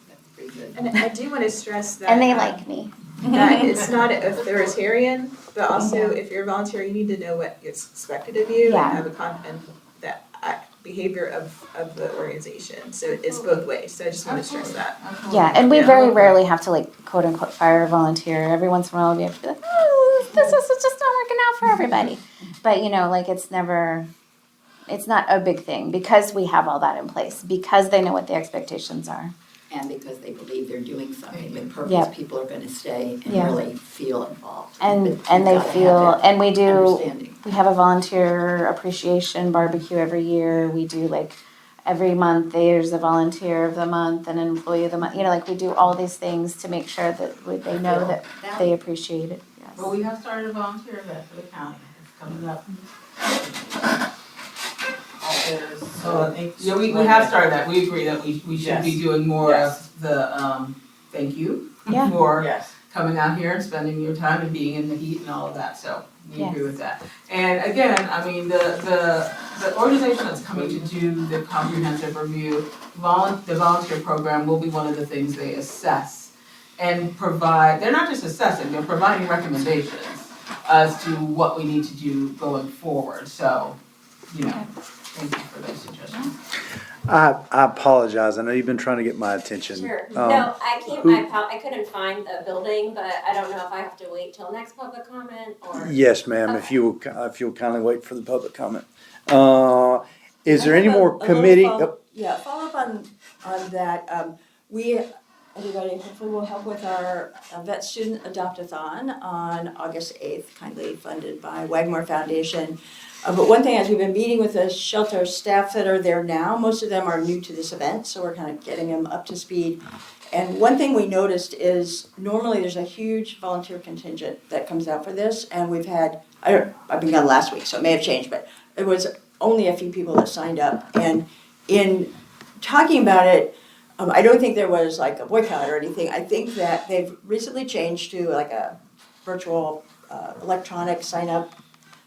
That's pretty good. And I do want to stress that. and they like me. That it's not authoritarian, but also Yeah. if you're a volunteer, you need to know what is expected of you Yeah. and have and that behavior of the organization. So it's both ways. So I just want to stress that. Yeah, and we Yeah. very rarely have to like quote unquote fire a volunteer. Every once in a while we have to be like, oh, this is just not working out for everybody. But you know, like it's not a big thing because we have all that in place, because they know what the expectations are. And because they believe they're doing something with purpose, Yep. people are gonna stay and Yeah. really feel involved. And But you've they gotta have feel, that and we understanding. have a volunteer appreciation barbecue every year. We do like every month there's a volunteer of the month and an employee of the month. You know, like we do all these things to make sure that they know that they appreciate it. Yes. Well, we have started a volunteer event for the county, it's coming up. Yeah, we have started that, we agree that we should be doing more of the, thank you Yeah. for coming out here and spending your time and being in the heat and all of that, so we agree with that. And again, I mean, the organization that's coming to do the comprehensive review, the volunteer program will be one of the things they assess and provide, they're not just assessing, they're providing recommendations as to what we need to do going forward, so, you know, thank you for those suggestions. I apologize. I know you've been trying to get my attention. Sure. Um, No, I can't, who- I couldn't find the building, but I don't know if I have to wait till next public comment or. Yes, ma'am, if you'll kindly wait for the public comment. Is there any more committee? Follow up on that. Everybody hopefully will help with our vet student adopt-a-thon on August 8th, kindly funded by Wagmore Foundation. But one thing, as we've been meeting with the shelter staff that are there now, most of them are new to this event, so we're kind of getting them up to speed. And one thing we noticed is normally there's a huge volunteer contingent that comes out for this, and we've had, I've been gone last week, so it may have changed, but it was only a few people that signed up. And in talking about it, I don't think there was like a boycott or anything. I think that they've recently changed to like a virtual electronic sign-up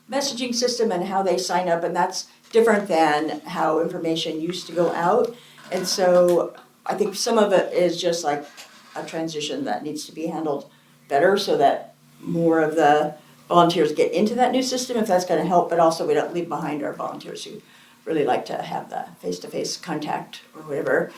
messaging system and how they sign up, and that's different than how information used to go out. And so I think some of it is just like a transition that needs to be handled better so that more of the volunteers get into that new system, if that's gonna help, but also we don't leave behind our volunteers who really like to have the face-to-face contact or whatever.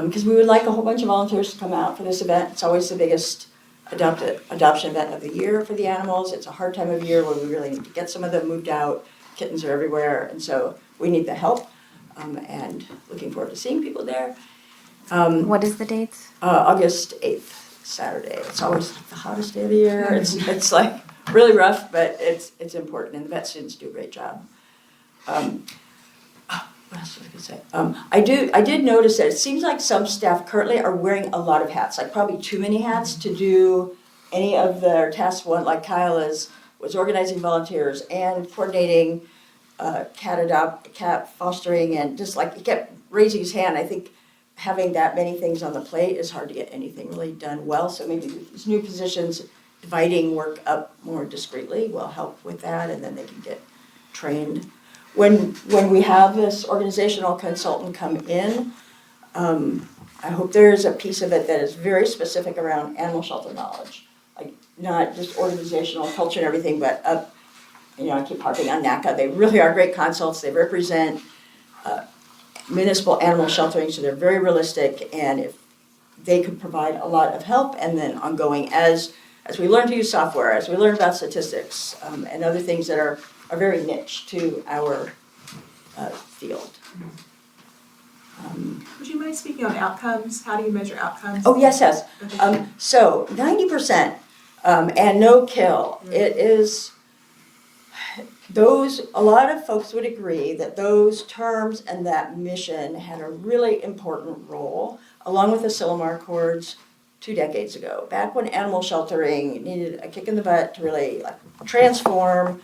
Because we would like a whole bunch of volunteers to come out for this event. It's always the biggest adoption event of the year for the animals. It's a hard time of year where we really need to get some of them moved out. Kittens are everywhere, and so we need the help. And looking forward to seeing people there. What is the dates? August 8th, Saturday. It's always the hottest day of the year. It's like really rough, but it's important, and the vet students do a great job. What else was I gonna say? I did notice that it seems like some staff currently are wearing a lot of hats, like probably too many hats to do any of their tasks. One, like Kyle was organizing volunteers and coordinating cat fostering, and just like he kept raising his hand. I think having that many things on the plate is hard to get anything really done well. So maybe these new positions, dividing work up more discreetly will help with that, and then they can get trained. When we have this organizational consultant come in, I hope there's a piece of it that is very specific around animal shelter knowledge. Like not just organizational culture and everything, but I keep harping on NACA. They really are great consults. They represent municipal animal sheltering, so they're very realistic, and if they could provide a lot of help, and then ongoing as we learn to use software, as we learn about statistics, and other things that are very niche to our field. Would you mind speaking on outcomes? How do you measure outcomes? Oh, yes. Okay. So 90% and no kill. It is a lot of folks would agree that those terms and that mission had a really important role, along with the Silomar Accords 2 decades ago, back when animal sheltering needed a kick in the butt to really transform.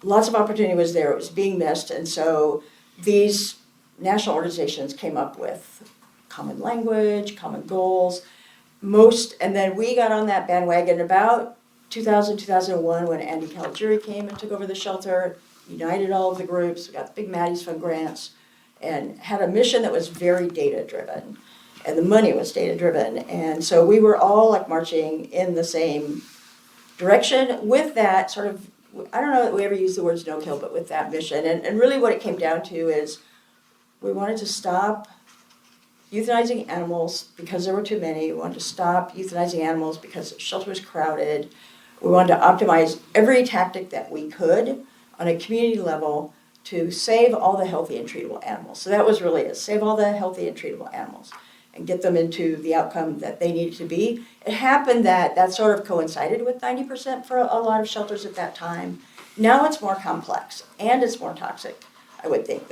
Lots of opportunity was there, it was being missed, and so these national organizations came up with common language, common goals, and then we got on that bandwagon about 2000, 2001, when Andy Caligiuri came and took over the shelter, united all of the groups, we got the big Maddie's Fund grants, and had a mission that was very data-driven. And the money was data-driven. And so we were all like marching in the same direction with that sort of, I don't know that we ever used the words no kill, but with that mission. And really what it came down to is we wanted to stop euthanizing animals because there were too many. We wanted to stop euthanizing animals because the shelter was crowded. We wanted to optimize every tactic that we could on a community level to save all the healthy and treatable animals. So that was really it, save all the healthy and treatable animals and get them into the outcome that they needed to be. It happened that that sort of coincided with 90% for a lot of shelters at that time. Now it's more complex and it's more toxic, I would think.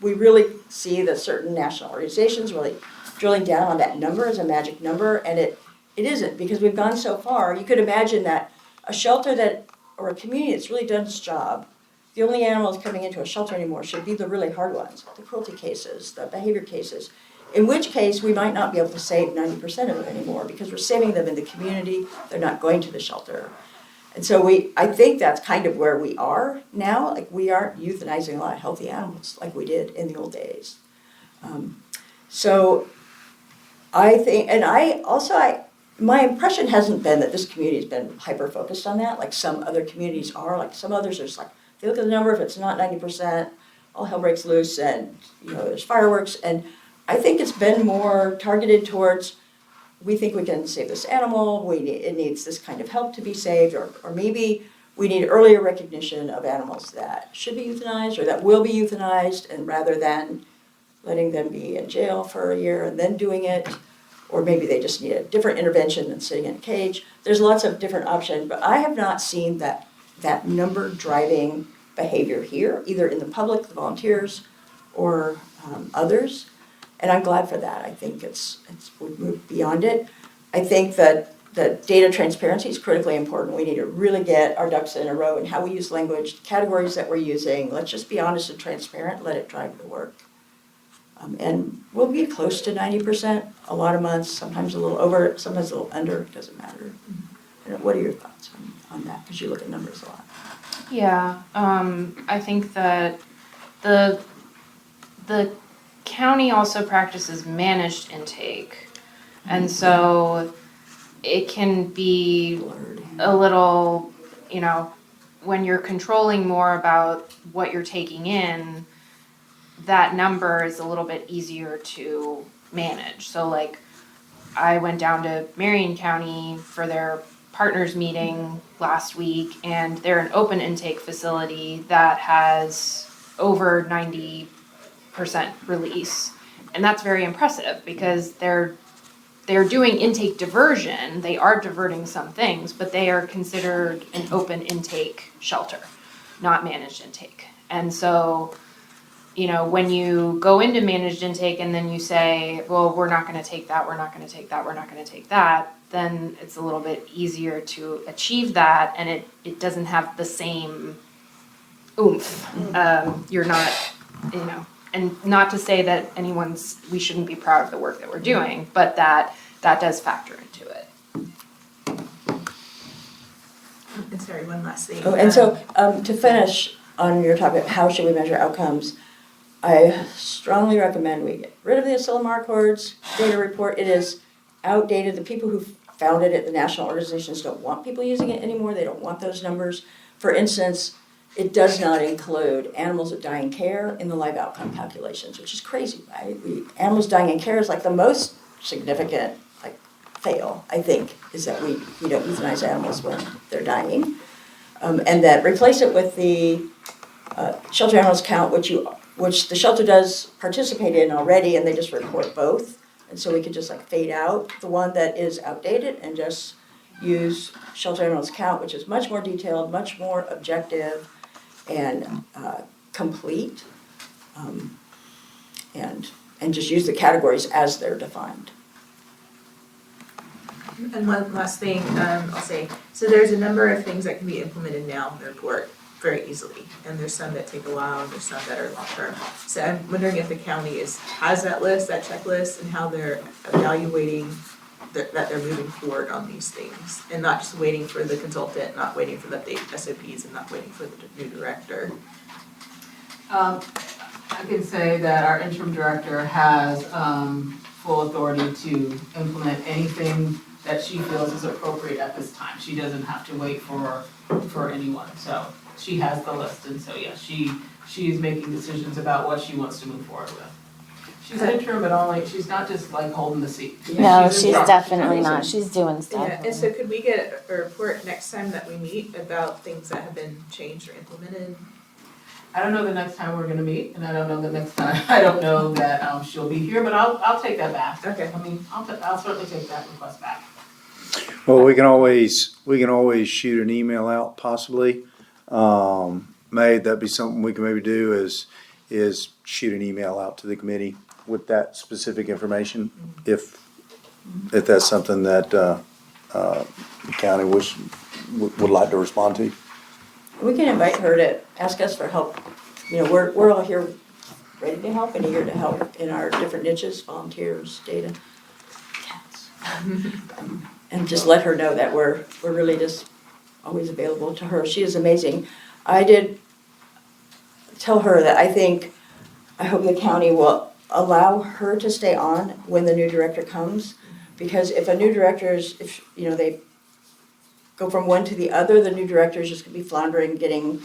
We really see that certain national organizations really drilling down on that number as a magic number, and it isn't, because we've gone so far. You could imagine that a shelter or a community that's really done its job, the only animals coming into a shelter anymore should be the really hard ones, the cruelty cases, the behavior cases, in which case we might not be able to save 90% of them anymore because we're saving them in the community, they're not going to the shelter. And so I think that's kind of where we are now. Like, we aren't euthanizing a lot of healthy animals like we did in the old days. So I think, and my impression hasn't been that this community has been hyper-focused on that, like some other communities are. Like some others are just like, they look at the number, if it's not 90%, all hell breaks loose and, there's fireworks. And I think it's been more targeted towards, we think we can save this animal, it needs this kind of help to be saved, or maybe we need earlier recognition of animals that should be euthanized or that will be euthanized, and rather than letting them be in jail for a year and then doing it, or maybe they just need a different intervention than sitting in a cage. There's lots of different options, but I have not seen that number driving behavior here, either in the public, the volunteers, or others. And I'm glad for that. I think we've moved beyond it. I think that data transparency is critically important. We need to really get our ducks in a row in how we use language, categories that we're using. Let's just be honest and transparent, let it drive the work. And we'll be close to 90% a lot of months, sometimes a little over, sometimes a little under, it doesn't matter. What are your thoughts on that? Because you look at numbers a lot. Yeah, I think that the county also practices managed intake, and so it can be a little, when you're controlling more about what you're taking in, that number is a little bit easier to manage. So like, I went down to Marion County for their partners meeting last week, and they're an open intake facility that has over 90% release. And that's very impressive because they're doing intake diversion. They are diverting some things, but they are considered an open intake shelter, not managed intake. And so, when you go into managed intake and then you say, well, we're not going to take that, we're not going to take that, we're not going to take that, then it's a little bit easier to achieve that, and it doesn't have the same oomph. You're not, and not to say that we shouldn't be proud of the work that we're doing, but that does factor into it. And sorry, one last thing. Oh, and so to finish on your topic, how should we measure outcomes? I strongly recommend we get rid of the Asilomar Accords data report. It is outdated. The people who founded it, the national organizations, don't want people using it anymore. They don't want those numbers. For instance, it does not include animals that die in care in the live outcome calculations, which is crazy, right? Animals dying in care is like the most significant fail, I think, is that we don't euthanize animals when they're dying. And that replace it with the shelter animals count, which the shelter does participate in already, and they just report both. And so we could just fade out the one that is outdated and just use shelter animals count, which is much more detailed, much more objective, and complete, and just use the categories as they're defined. And one last thing I'll say, so there's a number of things that can be implemented now in the report very easily, and there's some that take a while, and there's some that are long-term. So I'm wondering if the county has that list, that checklist, and how they're evaluating that they're moving forward on these things and not just waiting for the consultant, not waiting for the update SOPs, and not waiting for the new director. I can say that our interim director has full authority to implement anything that she feels is appropriate at this time. She doesn't have to wait for anyone, so she has the list, and so yes, she is making decisions about what she wants to move forward with. She's interim, but she's not just like holding the seat. No, She's in she's charge. definitely not. She's doing Yeah, stuff. and so could we get a report next time that we meet about things that have been changed or implemented? I don't know the next time we're gonna meet, and I don't know the next time, I don't know that she'll be here, but I'll take that back. Okay. I mean, I'll certainly take that request back. Well, we can always shoot an email out possibly. That'd be something we can maybe do is shoot an email out to the committee with that specific information, if that's something that, the county would like to respond to. We can invite her to ask us for help. You know, we're all here ready to help and eager to help in our different niches, volunteers, data, cats. And just let her know that we're really just always available to her. She is amazing. I did tell her that I hope the county will allow her to stay on when the new director comes, because if a new director if they go from one to the other, the new director is just gonna be floundering, getting,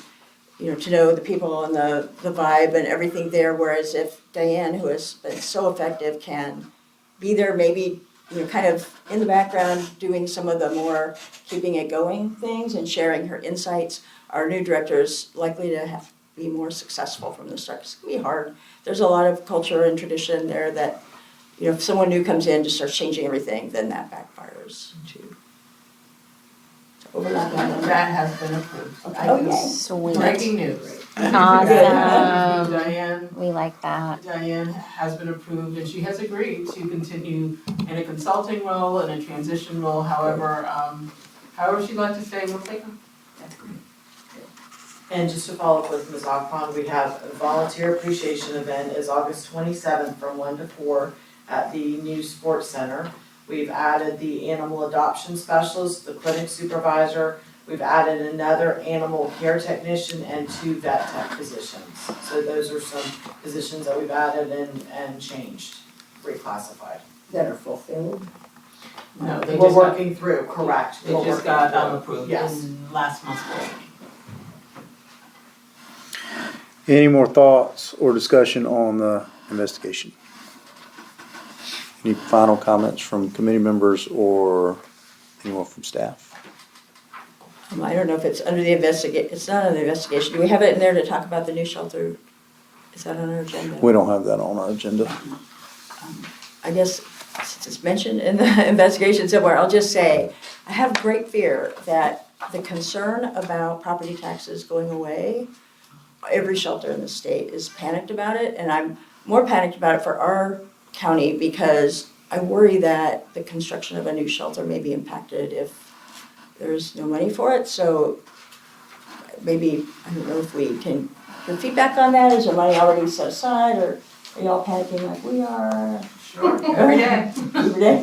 to know the people and the vibe and everything there, whereas if Diane, who has been so effective, can be there maybe, kind of in the background, doing some of the more keeping it going things and sharing her insights, our new director is likely to be more successful from the start. It's gonna be hard. There's a lot of culture and tradition there that, if someone new comes in, just starts changing everything, then that backfires too. Overlap on That has been approved. Okay. Sweet. Breaking news. Awesome. Diane We like that. has been approved, and she has agreed to continue in a consulting role, in a transition role, however she'd like to stay, we'll take her. That's great. And just to follow up with Ms. Akpon, we have a volunteer appreciation event is August 27th from 1 to 4 at the new sports center. We've added the animal adoption specialist, the clinic supervisor. We've added another animal care technician and 2 vet tech positions. So those are some positions that we've added and changed, reclassified. That are fulfilled. No, they We're just got, working through, correct. they We're just working got through. approved Yes. in last month's board meeting. Any more thoughts or discussion on the investigation? Any final comments from committee members or anyone from staff? I don't know if it's under the it's not under the investigation. Do we have it in there to talk about the new shelter? Is that on our agenda? We don't have that on our agenda. I guess since it's mentioned in the investigation somewhere, I'll just say, I have great fear that the concern about property taxes going away, every shelter in the state is panicked about it, and I'm more panicked about it for our county because I worry that the construction of a new shelter may be impacted if there's no money for it. So maybe, I don't know if we can get feedback on that. Is there money already set aside, or are y'all panicking like we are? Sure, every day. Every day?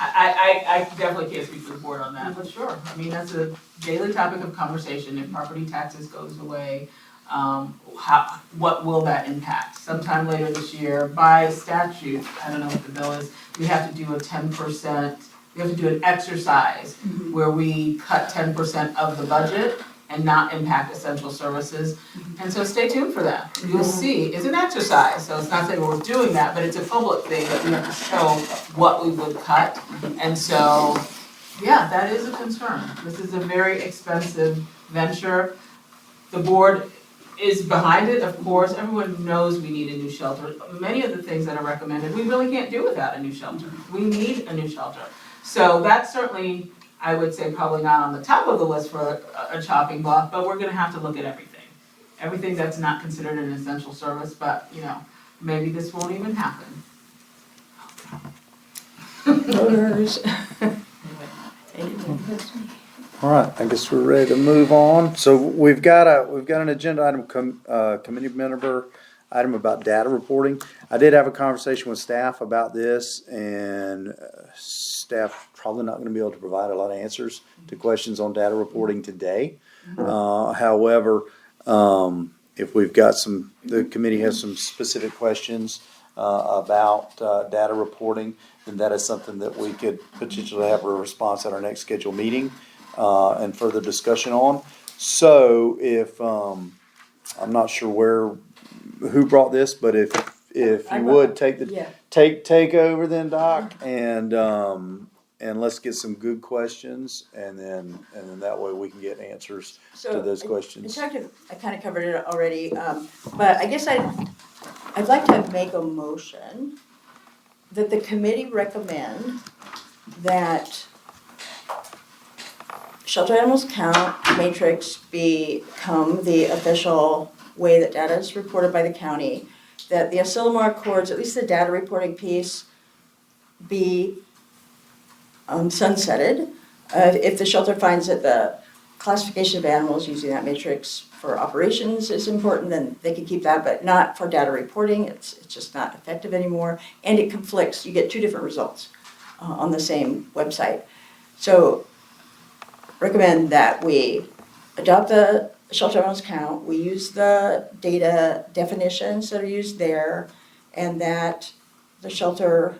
I definitely can't speak for the board on that, but sure, I mean, that's a daily topic of conversation, if property taxes goes away, what will that impact? Sometime later this year, by statute, I don't know what the bill is, we have to do a 10%, we have to do an exercise where we cut 10% of the budget and not impact essential services. And so stay tuned for that. You'll see, it's an exercise, so it's not that we're doing that, but it's a public thing that we have to show what we would cut. And so, yeah, that is a concern. This is a very expensive venture. The board is behind it, of course. Everyone knows we need a new shelter. Many of the things that are recommended, we really can't do without a new shelter. We need a new shelter. So that's certainly, I would say, probably not on the top of the list for a chopping block, but we're gonna have to look at everything. Everything that's not considered an essential service, but, maybe this won't even happen. Voters. All right, I guess we're ready to move on. So we've got an agenda item, committee member item about data reporting. I did have a conversation with staff about this, and staff probably not gonna be able to provide a lot of answers to questions on data reporting today. However, if we've got the committee has some specific questions about data reporting, then that is something that we could potentially have a response at our next scheduled meeting and further discussion on. So if, I'm not sure who brought this, but if you would take over then, Doc, and let's get some good questions, and then that way we can get answers to those questions. I kind of covered it already, but I guess I'd like to make a motion that the committee recommend that shelter animals count matrix become the official way that data is reported by the county, that the Asilomar Accords, at least the data reporting piece, be sunsetted. If the shelter finds that the classification of animals using that matrix for operations is important, then they can keep that, but not for data reporting. It's just not effective anymore, and it conflicts. You get two different results on the same website. So recommend that we adopt the shelter animals count, we use the data definitions that are used there, and that the shelter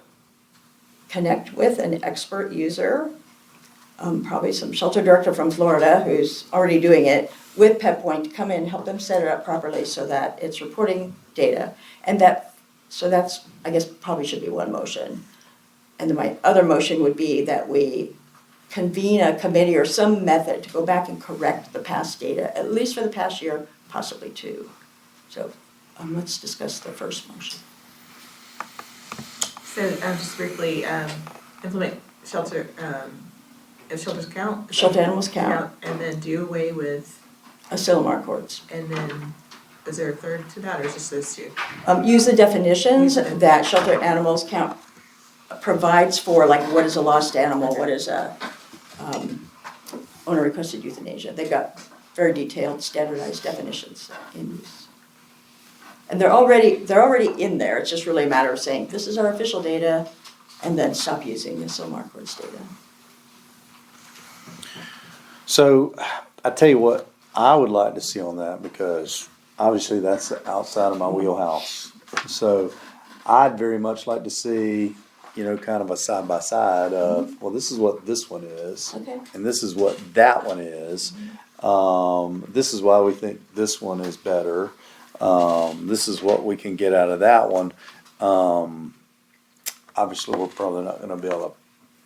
connect with an expert user, probably some shelter director from Florida who's already doing it, with PetPoint to come in, help them set it up properly so that it's reporting data. And that's, I guess, probably should be one motion. And then my other motion would be that we convene a committee or some method to go back and correct the past data, at least for the past year, possibly two. So let's discuss the first motion. So just briefly, implement shelter, if shelters count. Shelter animals count. And then do away with. Asilomar Accords. And then, is there a third to that, or is just those two? Use the definitions that shelter animals count provides for, like what is a lost animal, what is a owner requested euthanasia. They've got very detailed, standardized definitions in use. And they're already in there. It's just really a matter of saying, this is our official data, and then stop using the Asilomar Accords data. So I tell you what I would like to see on that, because obviously that's outside of my wheelhouse. So I'd very much like to see, kind of a side by side of, well, this is what this one is, and this is what that one is. This is why we think this one is better. This is what we can get out of that one. Obviously, we're probably not going to be able to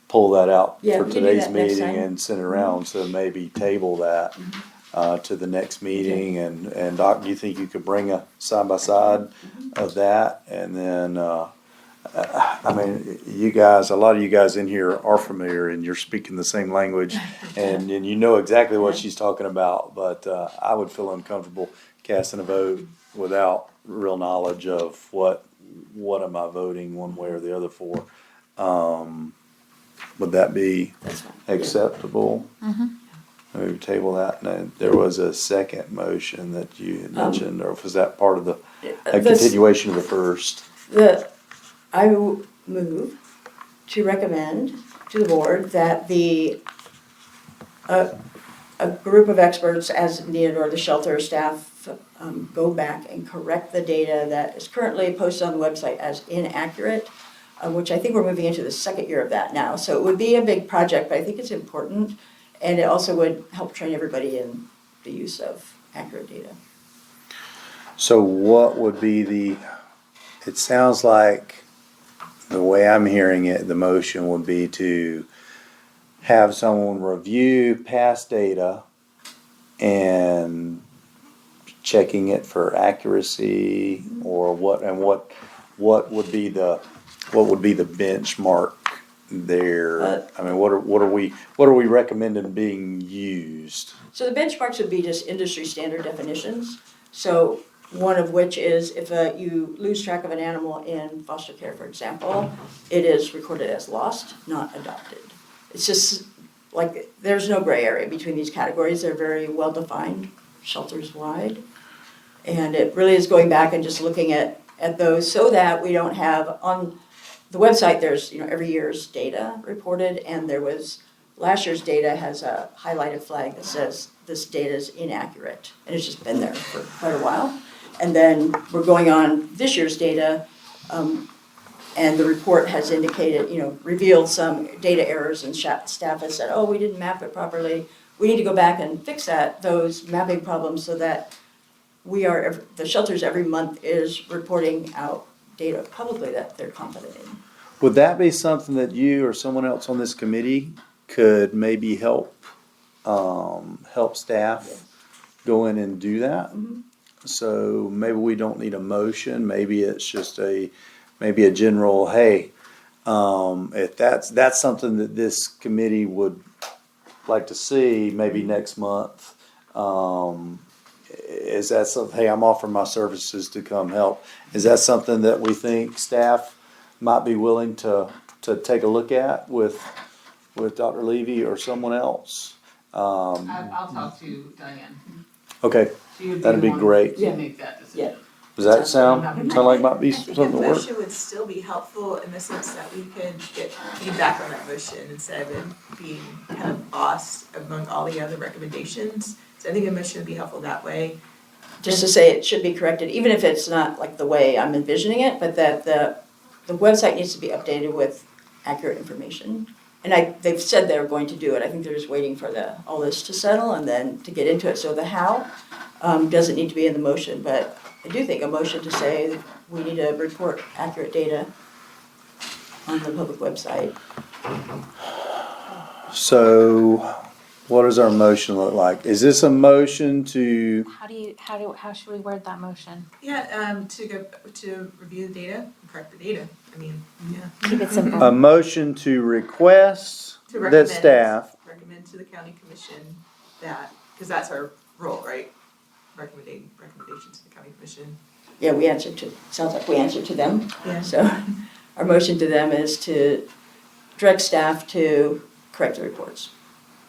pull that out for today's meeting and send it around. So maybe table that to the next meeting. And Doc, do you think you could bring a side by side of that? And then, I mean, you guys, a lot of you guys in here are familiar, and you're speaking the same language, and you know exactly what she's talking about. But I would feel uncomfortable casting a vote without real knowledge of what am I voting one way or the other for. Would that be acceptable? Maybe table that. And there was a second motion that you had mentioned, or was that part of a continuation of the first? I move to recommend to the board that a group of experts as needed, or the shelter staff, go back and correct the data that is currently posted on the website as inaccurate, which I think we're moving into the second year of that now. So it would be a big project, but I think it's important, and it also would help train everybody in the use of accurate data. So what would be it sounds like the way I'm hearing it, the motion would be to have someone review past data and checking it for accuracy, or what would be the benchmark there? I mean, what are we recommending being used? So the benchmarks would be just industry standard definitions. So one of which is if you lose track of an animal in foster care, for example, it is recorded as lost, not adopted. It's just like there's no gray area between these categories. They're very well defined, shelters wide. And it really is going back and just looking at those so that we don't have on the website, there's, every year's data reported, and there was, last year's data has a highlighted flag that says this data is inaccurate, and it's just been there for quite a while. And then we're going on this year's data, and the report has indicated, revealed some data errors, and staff has said, oh, we didn't map it properly. We need to go back and fix those mapping problems so that the shelters every month is reporting out data publicly that they're confident in. Would that be something that you or someone else on this committee could maybe help staff go in and do that? Mhm. So maybe we don't need a motion, maybe it's just maybe a general, hey, if that's something that this committee would like to see, maybe next month, is that something, hey, I'm offering my services to come help. Is that something that we think staff might be willing to take a look at with Dr. Levy or someone else? I'll talk to Diane. Okay, She would that'd be the one great. to make that decision. Does that sound like might be I think a something to work? motion would still be helpful in the sense that we could get feedback on that motion instead of it being kind of lost among all the other recommendations. So I think a motion would be helpful that way. Just to say it should be corrected, even if it's not like the way I'm envisioning it, but that the website needs to be updated with accurate information. And they've said they're going to do it. I think they're just waiting for all this to settle and then to get into it. So the how doesn't need to be in the motion, but I do think a motion to say that we need to report accurate data on the public website. So what does our motion look like? Is this a motion to, How should we word that motion? Yeah, to review the data, and correct the data. I mean, yeah. Keep it simple. a motion to request To that recommend. staff, Recommend to the county commission that, because that's our role, right? Recommendations to the county commission. Yeah, sounds like we answered to them. Yeah. So our motion to them is to direct staff to correct the reports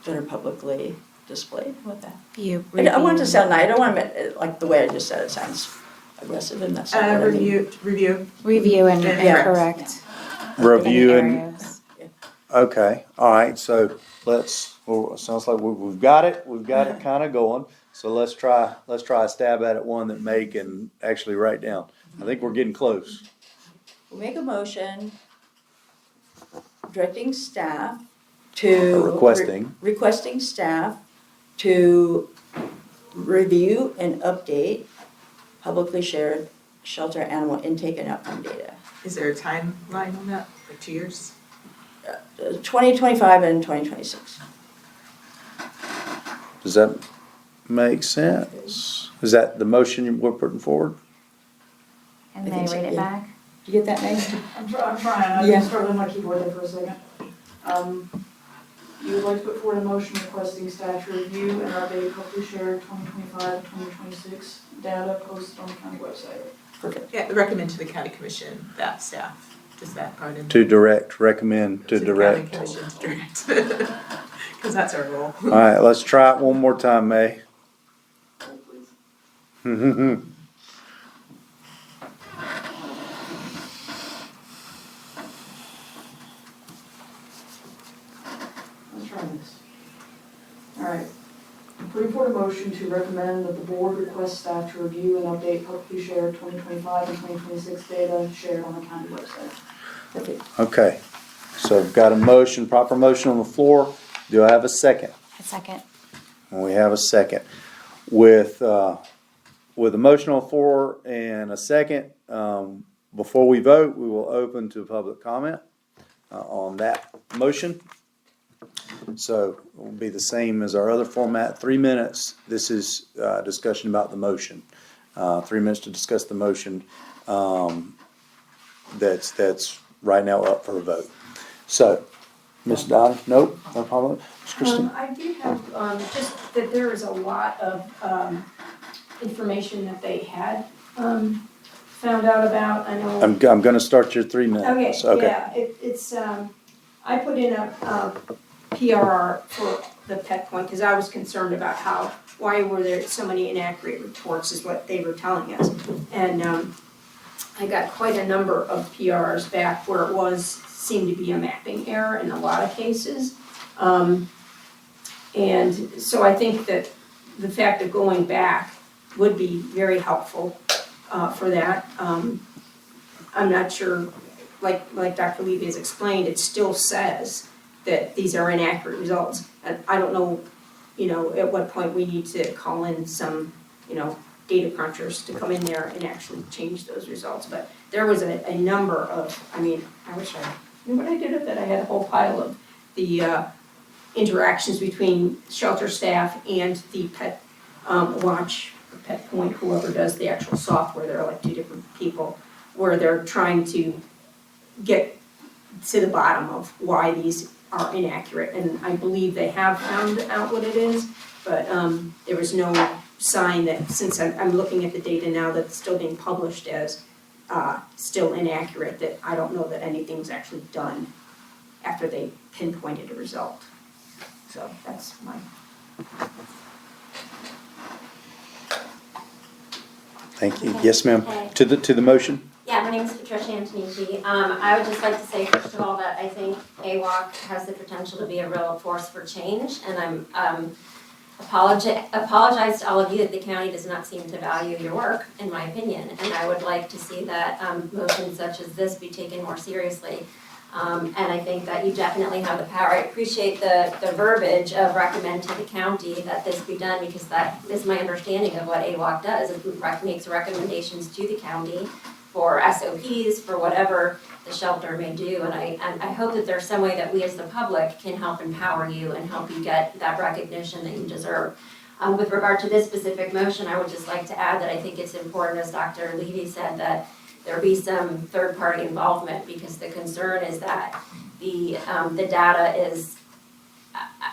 that are publicly displayed. What that? I want it to sound nice. I don't want to, like the way I just said it sounds aggressive, and that's not what I mean. Review and Yeah. correct. review any and, areas. okay, all right, so it sounds like we've got it kind of going. So let's try a stab at it, one that May can actually write down. I think we're getting close. We'll make a motion directing staff to. Requesting staff to review and update publicly shared shelter animal intake and outcome data. Is there a timeline on that, like 2 years? 2025 and 2026. Does that make sense? Is that the motion we're putting forward? And I they think so, read it yeah. back. Did you get that, Meg? I'm trying, I'm Yeah. just struggling with my keyboard there for a second. You would like to put forward a motion requesting staff to review and update publicly shared 2025, 2026 data posted on the county website. Perfect. Yeah, recommend to the county commission that staff, just that part in. Recommend to direct. The county commission to direct. Because that's our role. All right, let's try it one more time, May. Hold, please. Let's try this. All right. Putting forward a motion to recommend that the board request staff to review and update publicly shared 2025 and 2026 data shared on the county website. Perfect. Okay, so I've got a proper motion on the floor. Do I have a second? A second. We have a second. With a motion on the floor and a second, before we vote, we will open to public comment on that motion. So it will be the same as our other format, 3 minutes. This is discussion about the motion. 3 minutes to discuss the motion that's right now up for a vote. So, Ms. Donna, nope, no problem. Ms. Kristen? I do have, just that there is a lot of, information that they had, found out about, I know. I'm gonna start your 3 minutes. Okay, yeah, it's, I put in a PRR the pet point, because I was concerned about why were there so many inaccurate reports is what they were telling us. And I got quite a number of PRs back where it seemed to be a mapping error in a lot of cases. And so I think that the fact of going back would be very helpful for that. I'm not sure, like Dr. Levy has explained, it still says that these are inaccurate results. And I don't know, at what point we need to call in some, data crunchers to come in there and actually change those results. But there was a number of, I wish I knew what I did with it. I had a whole pile of the interactions between shelter staff and the pet watch, or pet point, whoever does the actual software. There are like two different people where they're trying to get to the bottom of why these are inaccurate. And I believe they have found out what it is, but there was no sign that, since I'm looking at the data now that's still being published as still inaccurate, that I don't know that anything's actually done after they pinpointed a result. So that's my. Thank you. Yes, ma'am. To the motion? Yeah, my name is Patricia Antonici. I would just like to say, first of all, that I think AWOC has the potential to be a real force for change, and I'm apologize to all of you that the county does not seem to value your work, in my opinion, and I would like to see that motions such as this be taken more seriously. And I think that you definitely have the power. I appreciate the verbiage of recommend to the county that this be done, because that is my understanding of what AWOC does. It makes recommendations to the county for SOPs, for whatever the shelter may do. And I hope that there's some way that we as the public can help empower you and help you get that recognition that you deserve. With regard to this specific motion, I would just like to add that I think it's important, as Dr. Levy said, that there be some third-party involvement, because the concern is that the data is,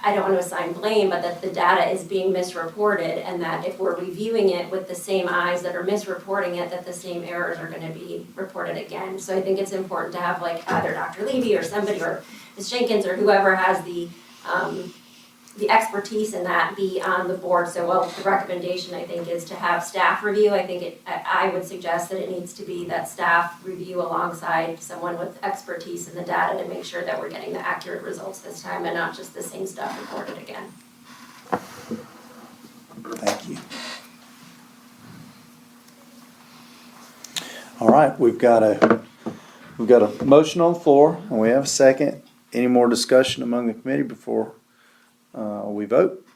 I don't want to assign blame, but that the data is being misreported, and that if we're reviewing it with the same eyes that are misreporting it, that the same errors are going to be reported again. So I think it's important to have like either Dr. Levy or somebody, or Ms. Jenkins, or whoever has the expertise in that be on the board. So, the recommendation, I think, is to have staff review. I think I would suggest that it needs to be that staff review alongside someone with expertise in the data to make sure that we're getting the accurate results this time and not just the same stuff reported again. Thank you. All right, we've got a motion on the floor, and we have a second. Any more discussion among the committee before we vote?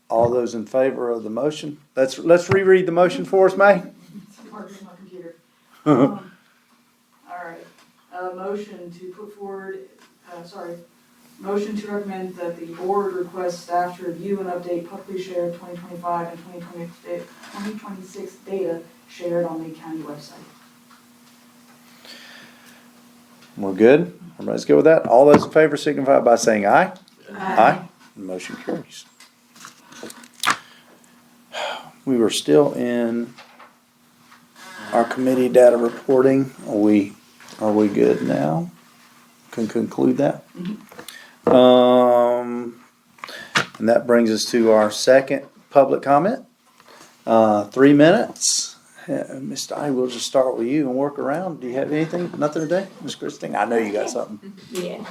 All those in favor of the motion? Let's reread the motion for us, May. It's hard on my computer. All right, motion to put forward, motion to recommend that the board request staff to review and update publicly shared 2025 and 2026 data shared on the county website. We're good? Everybody's good with that? All those in favor signify by saying aye. Aye. Motion carries. We were still in our committee data reporting. Are we good now? Can conclude that? And that brings us to our second public comment. 3 minutes. Mr. I will just start with you and work around. Do you have anything? Nothing today? Ms. Christine, I know you got something. Yeah,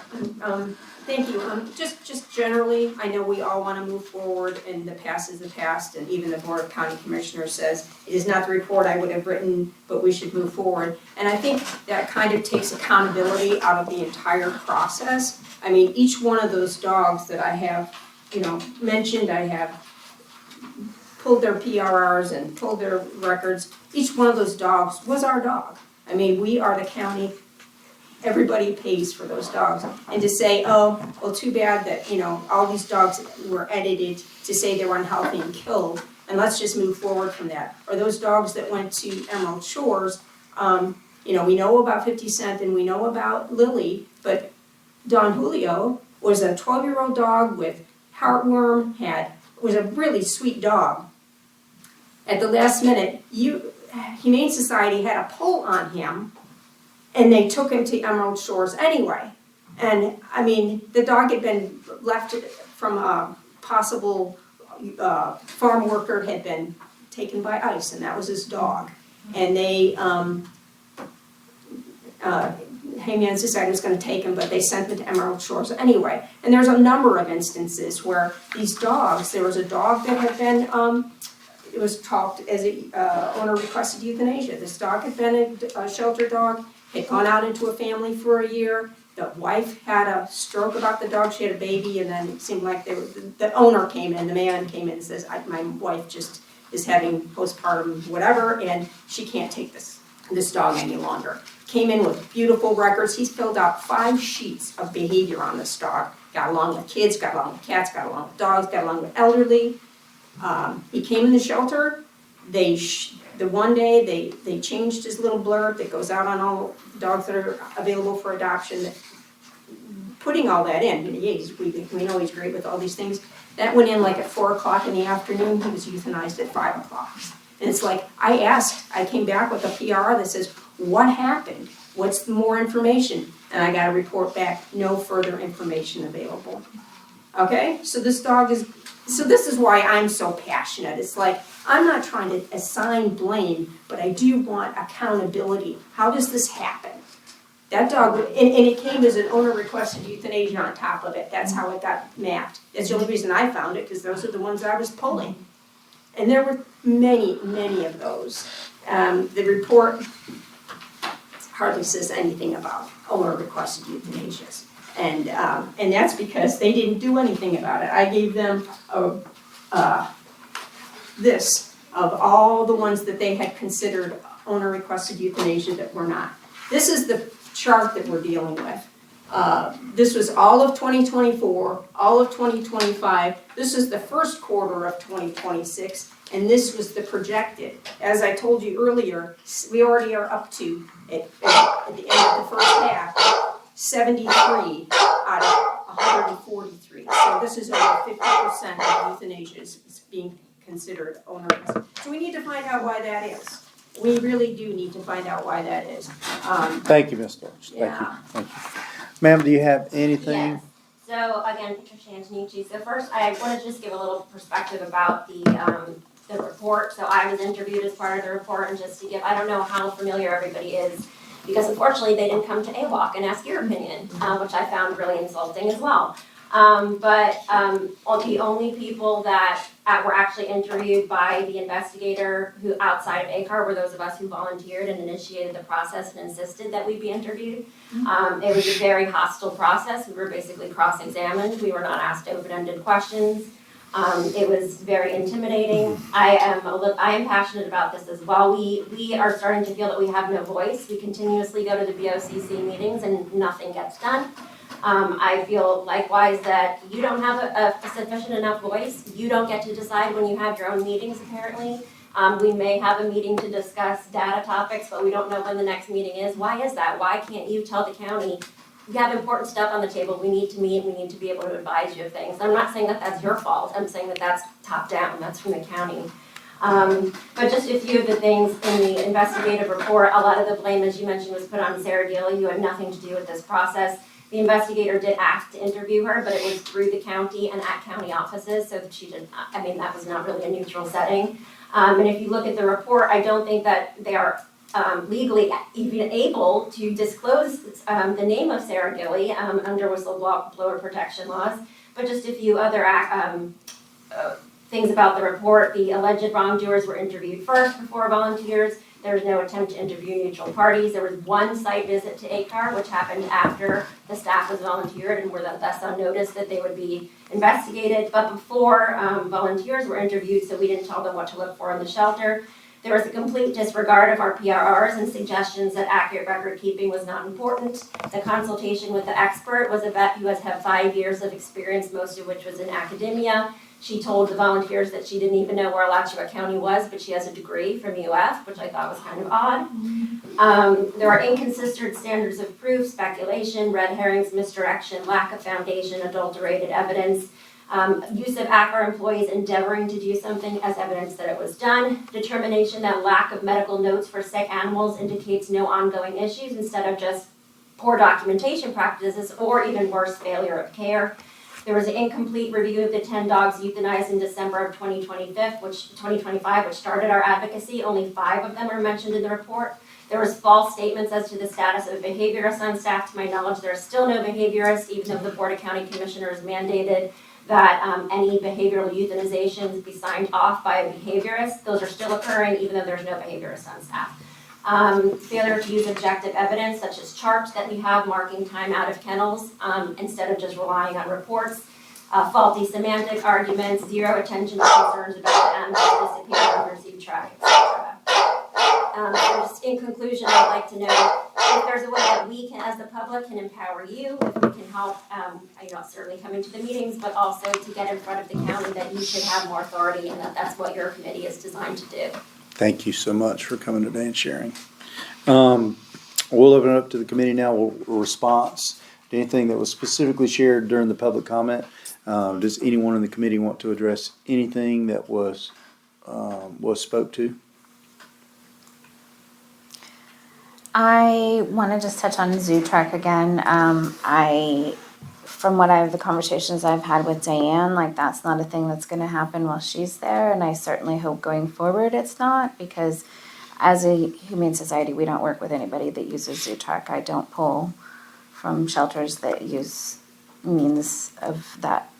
thank you. Just generally, I know we all want to move forward, and the past is the past, and even the Board of County Commissioners says it is not the report I would have written, but we should move forward. And I think that kind of takes accountability out of the entire process. I mean, each one of those dogs that I have, mentioned, I have pulled their PRRs and pulled their records. Each one of those dogs was our dog. I mean, we are the county. Everybody pays for those dogs. And to say, oh, well, too bad that, all these dogs were edited to say they were unhealthy and killed, and let's just move forward from that. Or those dogs that went to Emerald Shores, we know about 50 Cent and we know about Lily, but Don Julio was a 12-year-old dog with heartworm, was a really sweet dog. At the last minute, Humane Society had a pull on him, and they took him to Emerald Shores anyway. And, I mean, the dog had been left from a possible farm worker, had been taken by ICE, and that was his dog. And they, Humane Society was gonna take him, but they sent him to Emerald Shores anyway. And there's a number of instances where these dogs, there was a dog that had been, it was talked as a, owner requested euthanasia. This dog had been a shelter dog, had gone out into a family for a year. The wife had a stroke about the dog, she had a baby, and then it seemed like the owner came in, the man came in and says, my wife just is having postpartum whatever, and she can't take this dog any longer. Came in with beautiful records. He's filled out 5 sheets of behavior on this dog. Got along with kids, got along with cats, got along with dogs, got along with elderly. He came in the shelter. The one day they changed his little blurb that goes out on all dogs that are available for adoption. Putting all that in, we know he's great with all these things. That went in like at 4 o'clock in the afternoon. He was euthanized at 5 o'clock. And it's like, I came back with a PR that says, what happened? What's more information? And I got a report back, no further information available. Okay, so this is why I'm so passionate. It's like, I'm not trying to assign blame, but I do want accountability. How does this happen? That dog, and it came as an owner requested euthanasia on top of it. That's how it got mapped. That's the only reason I found it, because those are the ones I was pulling. And there were many, many of those. The report hardly says anything about owner requested euthanasias. And that's because they didn't do anything about it. I gave them this of all the ones that they had considered owner requested euthanasia that were not. This is the chart that we're dealing with. This was all of 2024, all of 2025. This is the first quarter of 2026, and this was the projected. As I told you earlier, we already are up to, at the end of the first half, 73 out of 143. So this is over 50% of euthanasia is being considered owner. So we need to find out why that is. We really do need to find out why that is. Thank you, Ms. Storch. Yeah. Thank you. Ma'am, do you have anything? Yes. So again, Patricia Antonici. So first, I want to just give a little perspective about the report. So I was interviewed as part of the report, and just to give, I don't know how familiar everybody is, because unfortunately they didn't come to AWOC and ask your opinion, which I found really insulting as well. But the only people that were actually interviewed by the investigator who outside of ACAR were those of us who volunteered and initiated the process and insisted that we be interviewed. It was a very hostile process. We were basically cross-examined. We were not asked open-ended questions. It was very intimidating. I am passionate about this as well. We are starting to feel that we have no voice. We continuously go to the BOCC meetings and nothing gets done. I feel likewise that you don't have a sufficient enough voice. You don't get to decide when you have your own meetings, apparently. We may have a meeting to discuss data topics, but we don't know when the next meeting is. Why is that? Why can't you tell the county, we have important stuff on the table, we need to meet, we need to be able to advise you of things. I'm not saying that that's your fault. I'm saying that that's top down, that's from the county. But just a few of the things in the investigative report, a lot of the blame, as you mentioned, was put on Sarah Daly. You had nothing to do with this process. The investigator did ask to interview her, but it was through the county and at county offices, so that she did not, that was not really a neutral setting. And if you look at the report, I don't think that they are legally even able to disclose the name of Sarah Gilly under whistleblower protection laws. But just a few other things about the report. The alleged wrongdoers were interviewed first before volunteers. There was no attempt to interview neutral parties. There was one site visit to ACAR, which happened after the staff was volunteered and were thus on notice that they would be investigated. But before volunteers were interviewed, so we didn't tell them what to look for in the shelter. There was a complete disregard of our PRRs and suggestions that accurate record keeping was not important. The consultation with the expert was a vet who has had 5 years of experience, most of which was in academia. She told the volunteers that she didn't even know where Alachua County was, but she has a degree from UF, which I thought was kind of odd. There are inconsistent standards of proof, speculation, red herrings, misdirection, lack of foundation, adulterated evidence, use of ACAR employees endeavoring to do something as evidence that it was done, determination that lack of medical notes for sick animals indicates no ongoing issues instead of just poor documentation practices, or even worse, failure of care. There was an incomplete review of the 10 dogs euthanized in December of 2025, which started our advocacy. Only 5 of them are mentioned in the report. There was false statements as to the status of behaviorists on staff. To my knowledge, there are still no behaviorists, even though the Board of County Commissioners mandated that any behavioral euthanizations be signed off by a behaviorist. Those are still occurring, even though there's no behaviorist on staff. Failure to use objective evidence, such as charts that we have marking time out of kennels, instead of just relying on reports. Faulty semantic arguments, zero attention to concerns about the animals disappearing or received track, etc. So just in conclusion, I'd like to know if there's a way that we can, as the public, can empower you, if we can help, certainly coming to the meetings, but also to get in front of the county that you should have more authority and that that's what your committee is designed to do. Thank you so much for coming today and sharing. We'll open it up to the committee now. Response to anything that was specifically shared during the public comment. Does anyone in the committee want to address anything that was spoke to? I want to just touch on Zoo Trek again. From the conversations I've had with Diane, like that's not a thing that's going to happen while she's there, and I certainly hope going forward it's not, because as a humane society, we don't work with anybody that uses Zoo Trek. I don't pull from shelters that use means of that,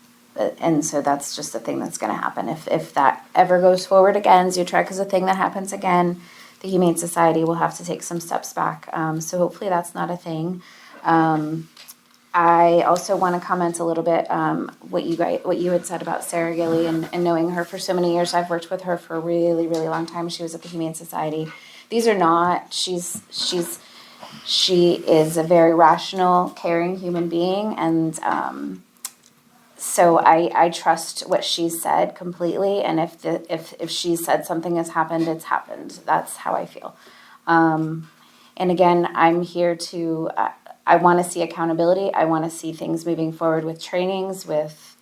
and so that's just a thing that's going to happen. If that ever goes forward again, Zoo Trek is a thing that happens again. The Humane Society will have to take some steps back. So hopefully that's not a thing. I also want to comment a little bit what you had said about Sarah Gilly and knowing her for so many years. I've worked with her for a really, really long time. She was at the Humane Society. These are not. She is a very rational, caring human being, and so I trust what she said completely. And if she said something has happened, it's happened. That's how I feel. And again, I'm here to. I want to see accountability. I want to see things moving forward with trainings, with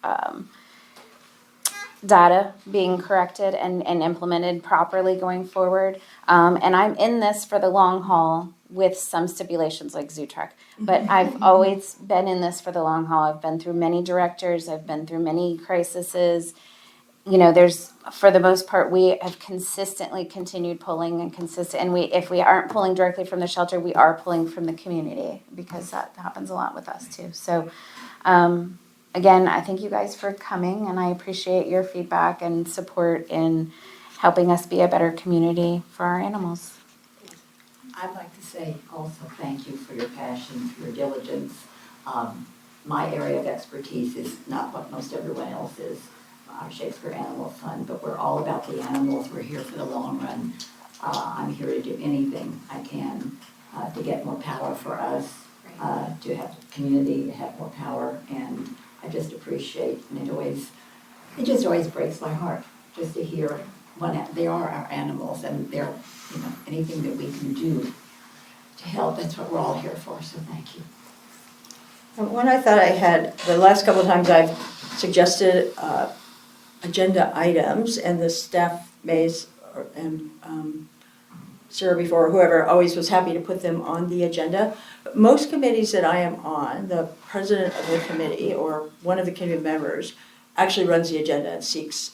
data being corrected and implemented properly going forward. And I'm in this for the long haul with some stipulations like Zoo Trek. But I've always been in this for the long haul. I've been through many directors. I've been through many crises. For the most part, we have consistently continued pulling and if we aren't pulling directly from the shelter, we are pulling from the community, because that happens a lot with us too. So, again, I thank you guys for coming, and I appreciate your feedback and support in helping us be a better community for our animals. I'd like to say also thank you for your passion, for your diligence. My area of expertise is not what most everyone else is. Our Shakespeare Animal Fund, but we're all about the animals. We're here for the long run. I'm here to do anything I can to get more power for us, to have the community to have more power, and I just appreciate, and it just always breaks my heart just to hear they are our animals, and they're, anything that we can do to help, that's what we're all here for, so thank you. One I thought I had, the last couple of times I've suggested agenda items, and the staff and Sarah before, or whoever, always was happy to put them on the agenda. But most committees that I am on, the president of the committee or one of the committee members actually runs the agenda and seeks,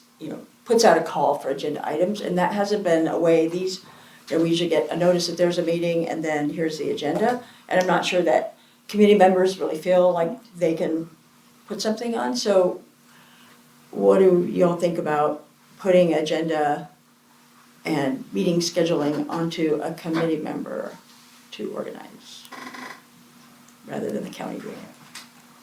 puts out a call for agenda items, and that hasn't been a way we usually get a notice that there's a meeting and then here's the agenda, and I'm not sure that committee members really feel like they can put something on. So what do y'all think about putting agenda and meeting scheduling onto a committee member to organize, rather than the county doing it?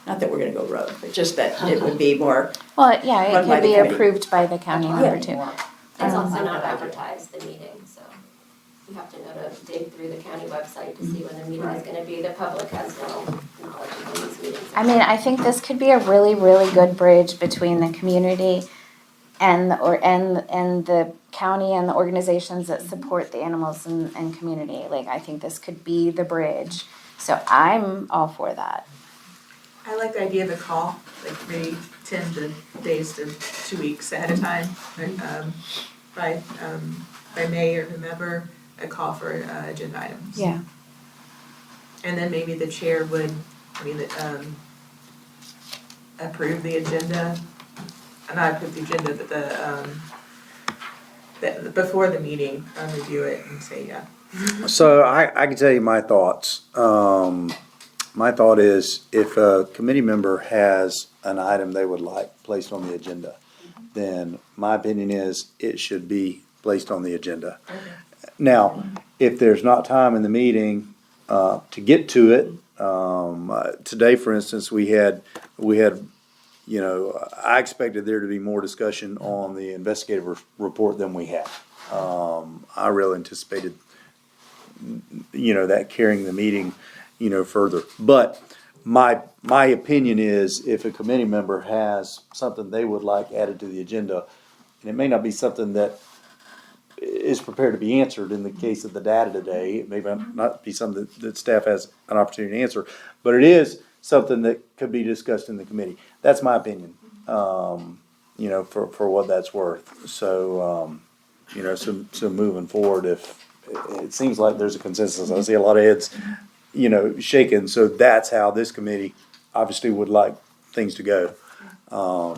Not that we're gonna go rogue, but just that it would be more. Well, yeah, it Run by can the be committee. approved by the county member too. It's also not advertised, the meeting, so you have to know to dig through the county website to see when the meeting is gonna be. The public has no knowledge of when these meetings are. I mean, I think this could be a really, really good bridge between the community and the county and the organizations that support the animals and community. Like, I think this could be the bridge. So I'm all for that. I like the idea of a call, like maybe 10 days to 2 weeks ahead of time, by May or whomever, a call for agenda items. Yeah. And then maybe the chair would, approve the agenda, not approve the agenda, but before the meeting, review it and say, yeah. So I can tell you my thoughts. My thought is if a committee member has an item they would like placed on the agenda, then my opinion is it should be placed on the agenda. Now, if there's not time in the meeting to get to it, today, for instance, we had, I expected there to be more discussion on the investigative report than we had. I really anticipated, that carrying the meeting, further. But my opinion is if a committee member has something they would like added to the agenda, and it may not be something that is prepared to be answered in the case of the data today, it may not be something that staff has an opportunity to answer, but it is something that could be discussed in the committee. That's my opinion, for what that's worth. So, so moving forward, if it seems like there's a consensus, I see a lot of heads, shaking. So that's how this committee obviously would like things to go. How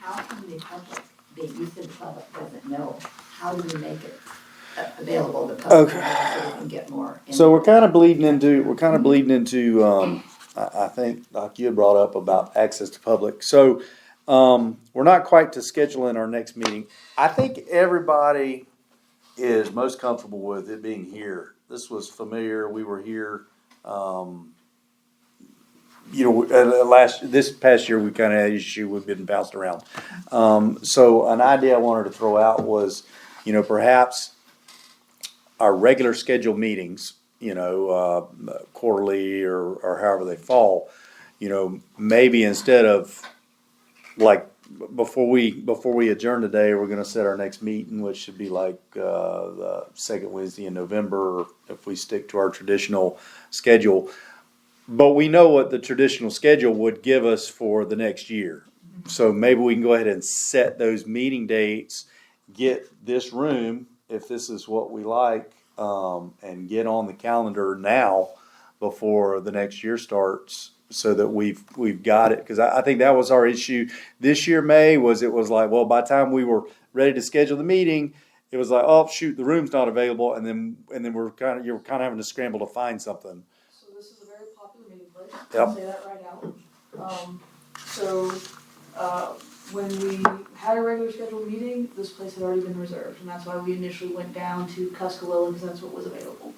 can the public, you said the public doesn't know, how do we make it available to the public so we can get more? So we're kind of bleeding into, I think, like you had brought up about access to public. So, we're not quite to scheduling our next meeting. I think everybody is most comfortable with it being here. This was familiar. We were here, this past year we kind of had an issue. We've been bounced around. So an idea I wanted to throw out was, perhaps our regular scheduled meetings, quarterly or however they fall, maybe instead of like before we adjourn today, we're going to set our next meeting, which should be like the second Wednesday in November if we stick to our traditional schedule. But we know what the traditional schedule would give us for the next year. So maybe we can go ahead and set those meeting dates, get this room, if this is what we like, and get on the calendar now before the next year starts so that we've got it. Because I think that was our issue this year, May, it was like, well, by the time we were ready to schedule the meeting, it was like, oh, shoot, the room's not available. And then you're kind of having to scramble to find something. So this is a very popular meeting place. Yep. I'll say that right now. When we had a regular scheduled meeting, this place had already been reserved, and that's why we initially went down to Tuscaloosa, because that's what was available.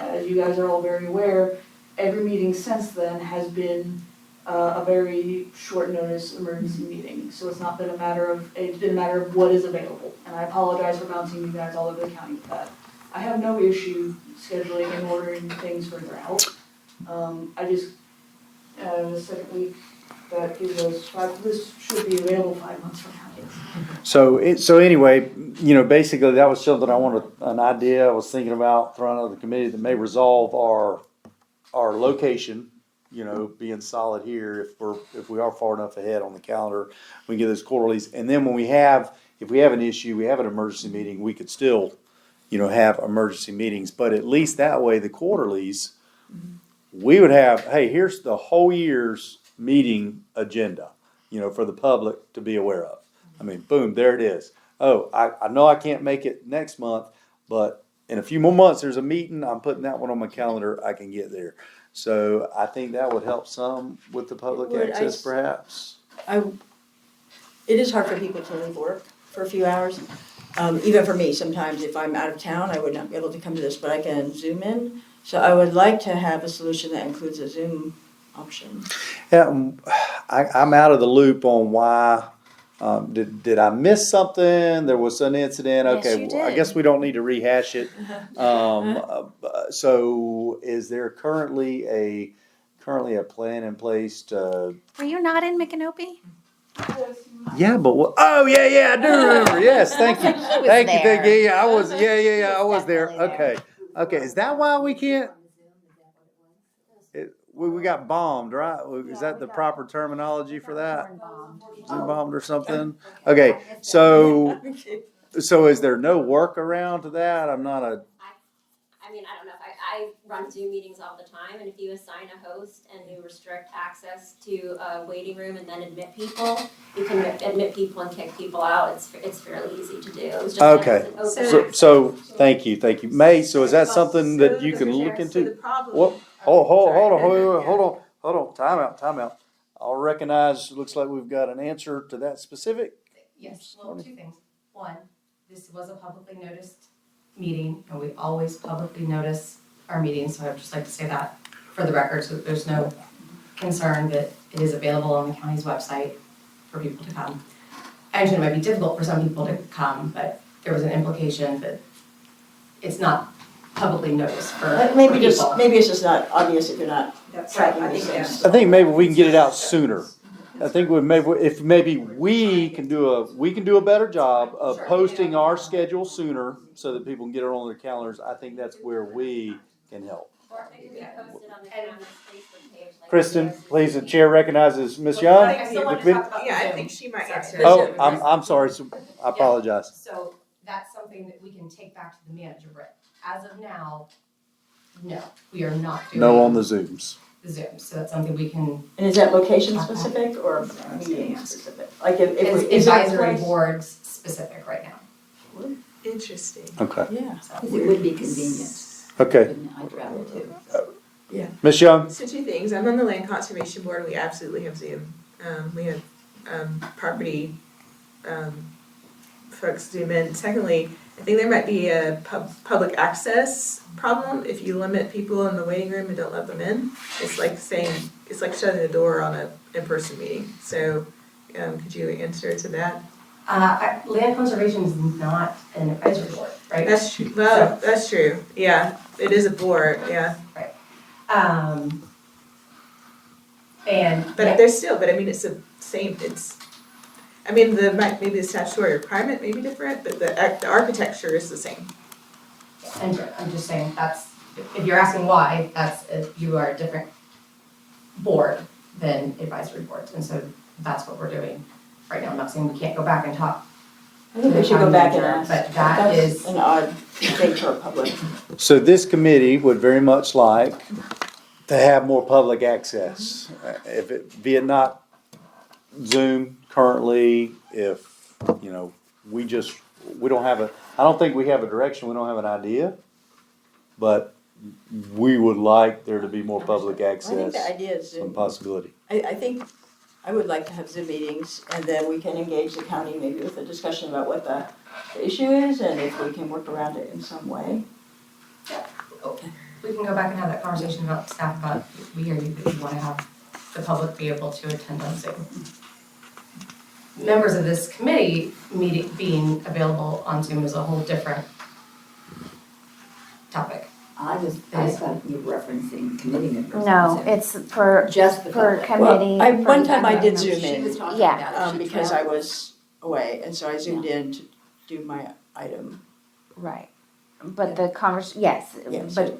As you guys are all very aware, every meeting since then has been a very short notice emergency meeting, so it's been a matter of what is available, and I apologize for bouncing you guys all over the county with that. I have no issue scheduling and ordering things further out. The second week, that gives us this should be available 5 months from now. So anyway, basically that was something an idea I was thinking about throwing out of the committee that may resolve our location, being solid here. If we are far enough ahead on the calendar, we can get those quarterlies. And then if we have an issue, we have an emergency meeting, we could still, have emergency meetings. But at least that way, the quarterlies, we would have, hey, here's the whole year's meeting agenda, for the public to be aware of. I mean, boom, there it is. Oh, I know I can't make it next month, but in a few more months, there's a meeting. I'm putting that one on my calendar. I can get there. So I think that would help some with the public access, perhaps. It is hard for people to leave work for a few hours. Even for me, sometimes if I'm out of town, I would not be able to come to this, but I can Zoom in. So I would like to have a solution that includes a Zoom option. Yeah, I'm out of the loop on why. Did I miss something? There was an incident. Yes, Okay, you well, I did. guess we don't need to rehash it. So is there currently a plan in place to? Were you not in Micanopy? Yeah, but what? Oh, yeah, I do remember. Yes, thank you, He was thank you, there. yeah, I was, yeah, I was there. Definitely Okay, is that why we can't? We got bombed, right? Is that the proper terminology for that? Zoom bombed or something? Okay, so is there no workaround to that? I'm not a. I mean, I don't know if I run Zoom meetings all the time, and if you assign a host and you restrict access to a waiting room and then admit people, you can admit people and kick people out. It's fairly easy to do. It was just Okay. an open So, access. so, thank you. May, so is that something that you can look So the into? problem. What, oh, hold sorry. on, time out. I'll recognize, looks like we've got an answer to that specific. Yes, well, two things. One, this was a publicly noticed meeting, and we always publicly notice our meetings, so I'd just like to say that for the record, so that there's no concern that it is available on the county's website for people to come. I understand it might be difficult for some people to come, but there was an implication that it's not publicly noticed for Maybe people. maybe it's just not obvious if you're not That's tracking I these think things. I think maybe we can get it out sooner. I think maybe we can do a better job of posting our schedule sooner so that people can get it on their calendars. I think that's where we can help. Or it could be posted on the county's Facebook page. Like Kristen, it is. please, the chair recognizes Ms. Young. I still want to talk about Yeah, I Zoom. think she might Sorry. answer. Oh, I'm sorry, so I apologize. So that's something that we can take back to the manager, but as of now, no, we are not doing. No on the Zooms. the Zoom, so that's something we can, And is that location specific or meeting specific? Like if it's is there a advisory place- boards specific right now. Interesting. Okay, Yeah. Because it would be convenient, okay. wouldn't it? I'd rather too. Ms. Young? So two things, I'm on the Land Conservation Board, we absolutely have Zoom. We have, property, folks Zoom in. Secondly, I think there might be a public access problem if you limit people in the waiting room and don't let them in. It's like shutting the door on a in-person meeting. So, could you answer to that? Land conservation is not an advisory board, right? That's true, well, that's true, yeah, it is a board, yeah. And. But there's still, but I mean, it's the same, maybe the statutory requirement may be different, but the architecture is the same. And I'm just saying, if you're asking why, you are a different board than advisory boards, and so that's what we're doing right now. I'm not saying we can't go back and talk. I think we should go back and ask. But that That's is, an odd thing for a public. So this committee would very much like to have more public access. Be it not Zoom currently, if, we don't have I don't think we have a direction, we don't have an idea, but we would like there to be more public I think access, the idea is some Zoom. possibility. I think I would like to have Zoom meetings and then we can engage the county maybe with a discussion about what the issue is and if we can work around it in some way. we can go back and have that conversation about staff, about, we hear you, that you wanna have the public be able to attend on Zoom. Members of this committee being available on Zoom is a whole different topic. I thought you were referencing committee members. No, it's for Just the for public. committee. One time I did She Zoom was in, talking Yeah. about it. She because I traveled. was away and so I zoomed in to do my item. Right, but the yes, Yeah, but so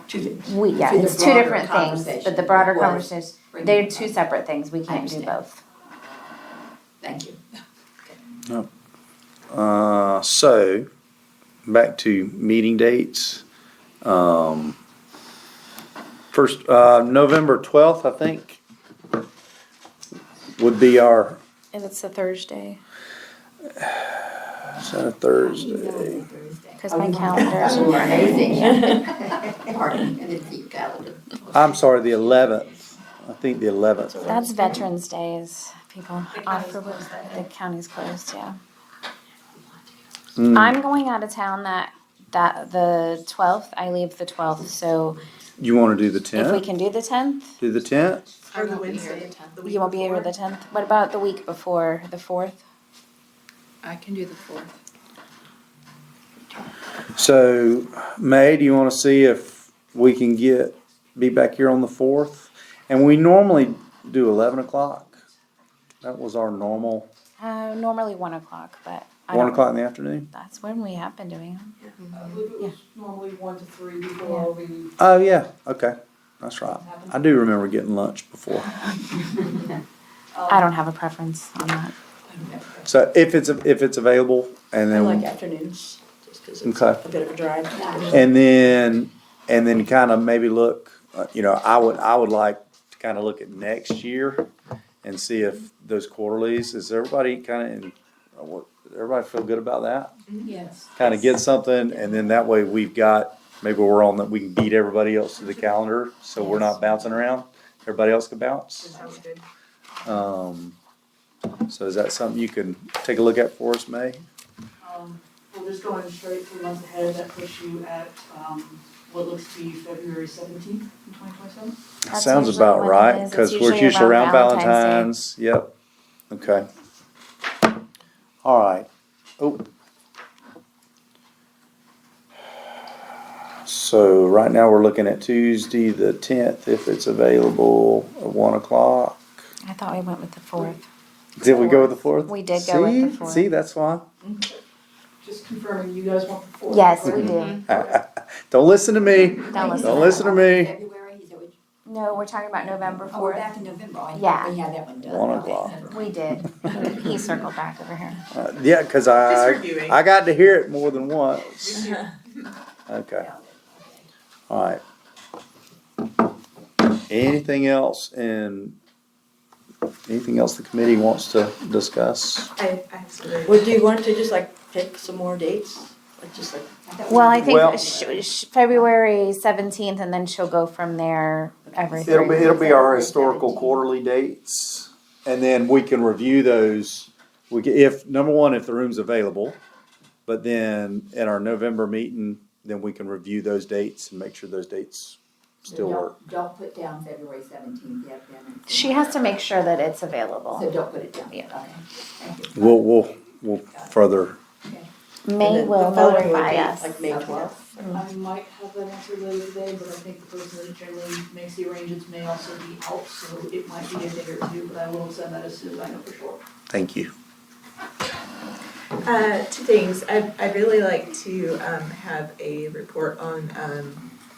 two things. we, yeah, To the it's two broader different things, but the conversation broader was conversation, bringing they're it two up. separate things, we can't do understand. both. Thank you. So, back to meeting dates. First, November 12th, I think, would be our, And it's a Thursday, is that a Thursday? cause my calendar is You're running. amazing. Pardon, I didn't see your calendar. I'm sorry, the 11th. I think the 11th. That's Veterans Days, people off for work, the county's closed, yeah. Mm. I'm going out of town that the 12th, I leave the 12th, so You wanna do the if we 10th? can do the 10th, Do the 10th? Or the Wednesday, the week you won't be here before. the 10th, what about the week before, the 4th? I can do the 4th. So, May, do you wanna see if we can be back here on the 4th? And we normally do 11 o'clock. That was our normal, Normally 1 o'clock, but I 1 don't- o'clock in the afternoon? That's when we have been doing them. I believe it was normally 1 to 3 before we. Oh, yeah, okay, that's right. I do remember getting lunch before. I don't have a preference on that. So if it's available, and I like then, afternoons, just because it's Okay. a bit of a drive. and then And then kind of maybe look, I would like to kind of look at next year and see if those quarterlies, is everybody kind of, everybody feel good about that? Yes. Kind of get something, and then that way we've got, maybe we're on that, we can beat everybody else to the calendar, so we're not bouncing around. Everybody else can bounce. That sounds good. So is that something you can take a look at for us, May? We're just going straight for the month ahead, that puts you at, what looks to be February 17th in 2027. That's Sounds usually about when it right, is. It's because we're usually usually around around Valentine's Valentine's, yep, okay. All right, oh. So right now we're looking at Tuesday, the 10th, if it's available, at 1 o'clock. I thought we went with the 4th. Did we go with the 4th? We did go with the 4th. See, that's why. Just confirming, you guys want the 4th? Yes, we correct? do. Don't listen to me. Don't listen to me. February, is that what? No, we're talking about November Oh, we're 4th. back in November. I Yeah. thought we had that one done. 1 Okay, o'clock. never We mind. did. He circled back over here. Yeah, because Just reviewing. I got to hear it more than once. Okay, all right. Anything else the committee wants to discuss? I absolutely. Would you want to just like pick some more dates? Like just like, Well, I think Well- February 17th, and then she'll go from there every 3 months. It'll be our historical quarterly dates, and then we can review those. If number one, if the room's available, but then at our November meeting, then we can review those dates and make sure those dates still work. Don't put down February 17th yet then. She has to make sure that it's available. So don't put it down. Yeah. Okay, thank you. We'll further. May and will the following would notify be us. like May 12th. I might have that answer later today, but I think the person that generally makes the arrangements may also be out, so it might be a day or two, but I will send that as soon as I know for sure. Thank you. Two things. I'd really like to have a report on,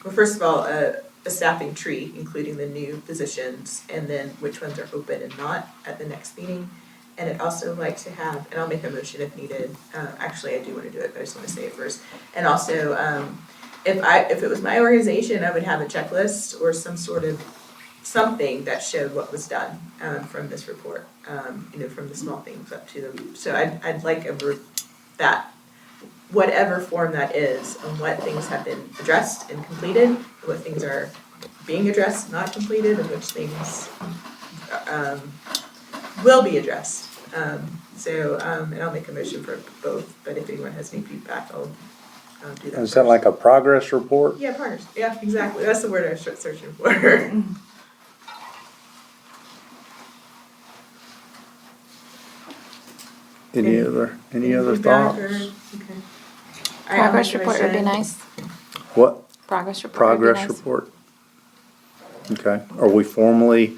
well, first of all, a staffing tree, including the new positions, and then which ones are open and not at the next meeting. And I'd also like to have, and I'll make a motion if needed, actually I do want to do it, but I just want to say it first. And also, if it was my organization, I would have a checklist or some sort of something that showed what was done from this report, from the small things up to them. So I'd like that, whatever form that is, on what things have been addressed and completed, what things are being addressed, not completed, and which things will be addressed. And I'll make a motion for both, but if anyone has any feedback, I'll do that. Is that like a progress report? Yeah, partners, yeah, exactly, that's the word I was searching for. Any other Feedback or- thoughts? Okay. All right, I'll Progress make a report would be motion. nice. What? Progress report would be Progress nice. report? Okay, are we formally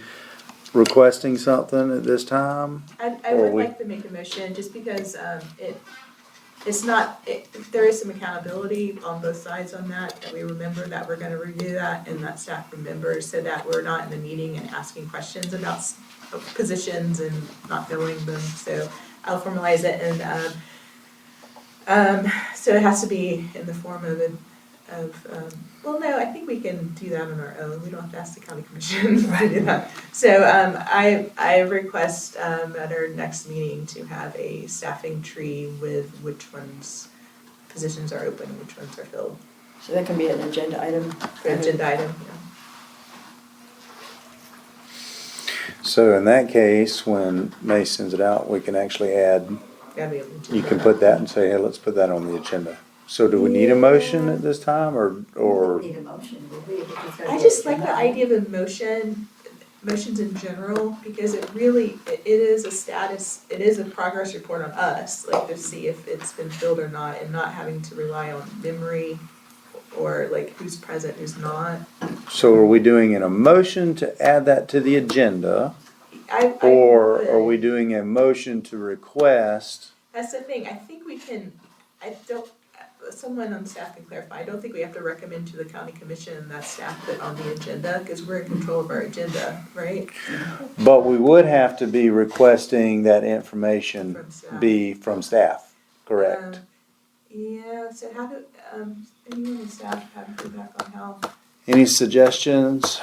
requesting something at this time? I Or would we- like to make a motion, just because there is some accountability on both sides on that we remember that we're gonna review that, and that staff remembers, so that we're not in the meeting and asking questions about positions and not knowing them, so I'll formalize it, and so it has to be in the form of well, no, I think we can do that on our own, we don't have to ask the county commission to do that. So, I request, at our next meeting to have a staffing tree with which positions are open, and which ones are filled, So that can be an agenda item. for agenda item, So in that case, when May sends it out, we can actually add, Gotta be an agenda. you can put that and say, hey, let's put that on the agenda. So do we need a motion at this time, or? We need a motion, will we? If it's gonna I be just like agenda the item. idea of motions in general, because it is a status, it is a progress report on us, like to see if it's been filled or not, and not having to rely on memory or like who's present, who's not. So are we doing a motion to add that to the agenda, I or would. are we doing a motion to request? That's the thing, I think we can, someone on staff can clarify, I don't think we have to recommend to the county commission that staff put on the agenda, because we're in control of our agenda, right? But we would have to be requesting that information From staff. be from staff, correct? Yeah, so how do, anyone in staff have feedback on how? Any suggestions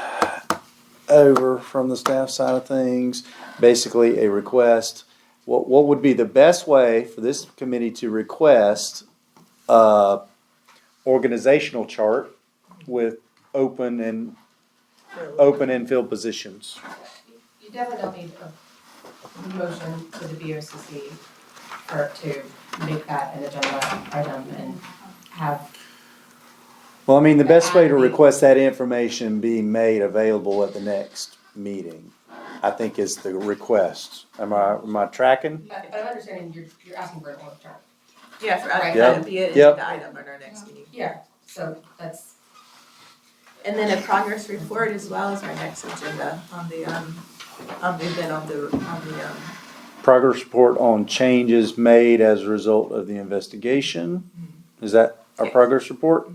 over from the staff side of things? Basically a request. What would be the best way for this committee to request organizational chart with open and filled positions? You definitely don't need a motion to the BOCC to make that an agenda item and have. Well, I mean, the best way to request that information being made available at the next meeting, I think is the request. Am I tracking? But I'm understanding you're asking for an org chart. Yeah, for Right. that would be an Yep. agenda item on our next meeting. Yeah, so that's. And then a progress report as well as our next agenda on the Progress report on changes made as a result of the investigation. Is that our progress report?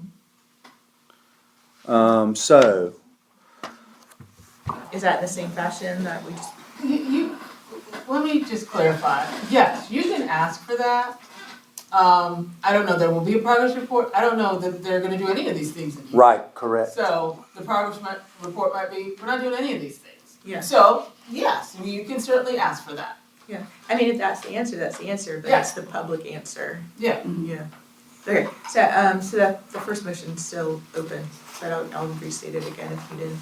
So, is that in the same fashion that we just, Let me just clarify. Yes, you can ask for that. I don't know, there will be a progress report. I don't know that they're gonna do any of these things in here. right, correct. So the report might be, we're not doing any of these things. yeah, So, yes, you can certainly ask for that. yeah. I mean, if that's the answer, but Yeah. it's the public answer. Yeah. Yeah. Okay, so, so that, the first motion's still open, but I'll restate it again if you didn't.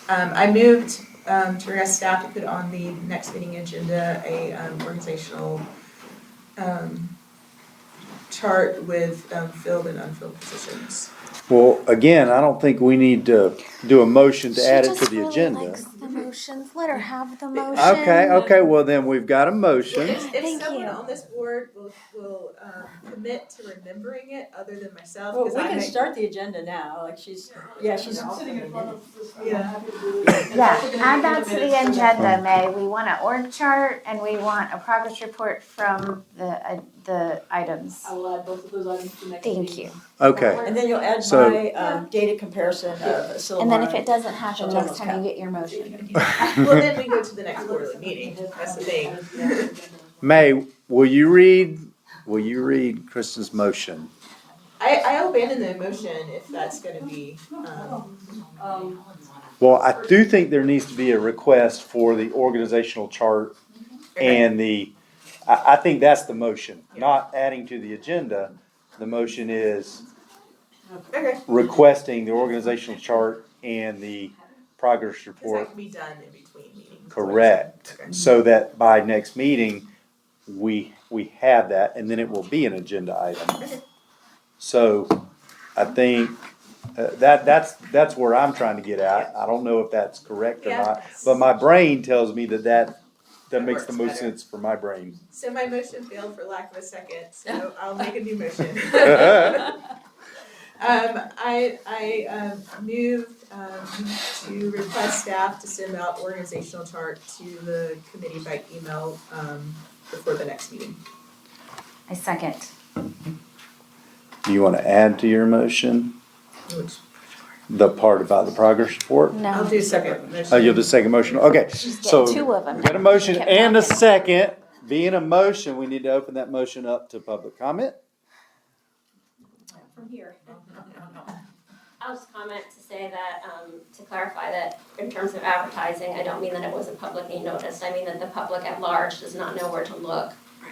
I moved, to ask staff to put on the next meeting agenda a, organizational, chart with, filled and unfilled positions. Well, again, I don't think we need to do a motion to add it to the agenda. the motions. Let her have the motion. Okay, well then we've got a motion. If Thank someone you. on this board will commit to remembering it other than myself, Well, because we I can make. start the agenda now, like she's Sitting in front of this, I'm Yeah. happy to do it. Yeah, add that to the agenda, May. We want an org chart and we want a progress report from the items. I will add both of those items to next meeting. Thank you. Okay, And then you'll add So- my data comparison of Silmar. And then if it doesn't happen, She'll next almost time you get your motion. Well, then we go to the next quarterly meeting, that's the thing. May, will you read Kristen's motion? I'll abandon the motion if that's gonna be, Well, I do think there needs to be a request for the organizational chart and I think that's the motion, not adding to the agenda. The motion is okay, requesting the organizational chart and the progress cause that report. can be done in between meetings. Correct, Okay. so that by next meeting, we have that, and then it will be an agenda item. So, I think, that's where I'm trying to get at, I don't know if that's correct or Yeah. not, but my brain tells me that makes the works most better. sense for my brain. So my motion failed for lack of a second, so I'll make a new motion. I moved, to request staff to send out organizational chart to the committee by email, before the next meeting. I second. Do you wanna add to your motion, Which, the part about the progress report? I'll No. do second motion. Oh, you'll do second motion, okay, so. Get two of them. We got a motion and a second. Being a motion, we need to open that motion up to public comment. From here. I'll just comment to say that, to clarify that in terms of advertising, I don't mean that it wasn't publicly noticed. I mean that the public at large does not know where to look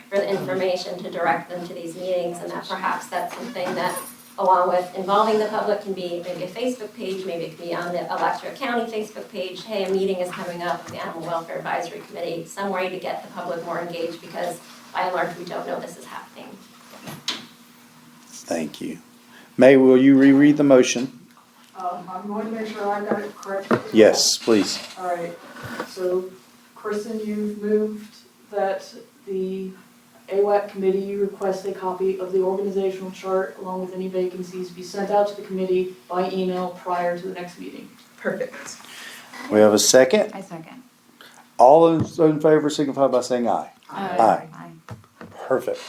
for the information to direct them to these meetings, and that perhaps that's something that, along with involving the public, can be maybe a Facebook page, maybe it can be on the Electra County Facebook page. Hey, a meeting is coming up with the Animal Welfare Advisory Committee, some way to get the public more engaged, because by and large, we don't know this is happening. Thank you. May, will you reread the motion? I'm going to make sure I got it correct. Yes, please. All right, so Kristen, you've moved that the AWAC committee request a copy of the organizational chart along with any vacancies be sent out to the committee by email prior to the next meeting. Perfect. We have a second. I second. All those in favor signify by saying aye. Aye. Perfect.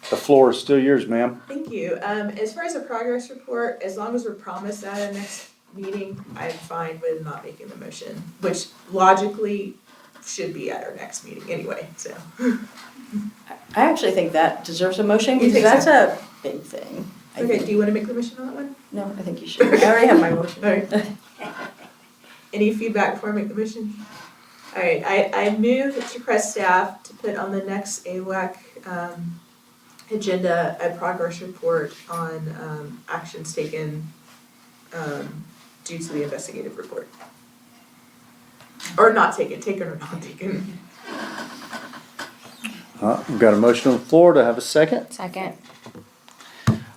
The floor is still yours, ma'am. Thank you. As far as a progress report, as long as we're promised that at next meeting, I'm fine with not making the motion, which logically should be at our next meeting anyway, so. I actually think that deserves a motion You because think that's a big thing. I Okay, think. do you wanna make the motion on that one? No, I think you should. I already have my motion. Alright. Any feedback before I make the motion? Alright, I move to request staff to put on the next AWAC, agenda, a progress report on, actions taken, due to the investigative report. Or not taken or not taken. We've got a motion on the floor. To have a second? Second.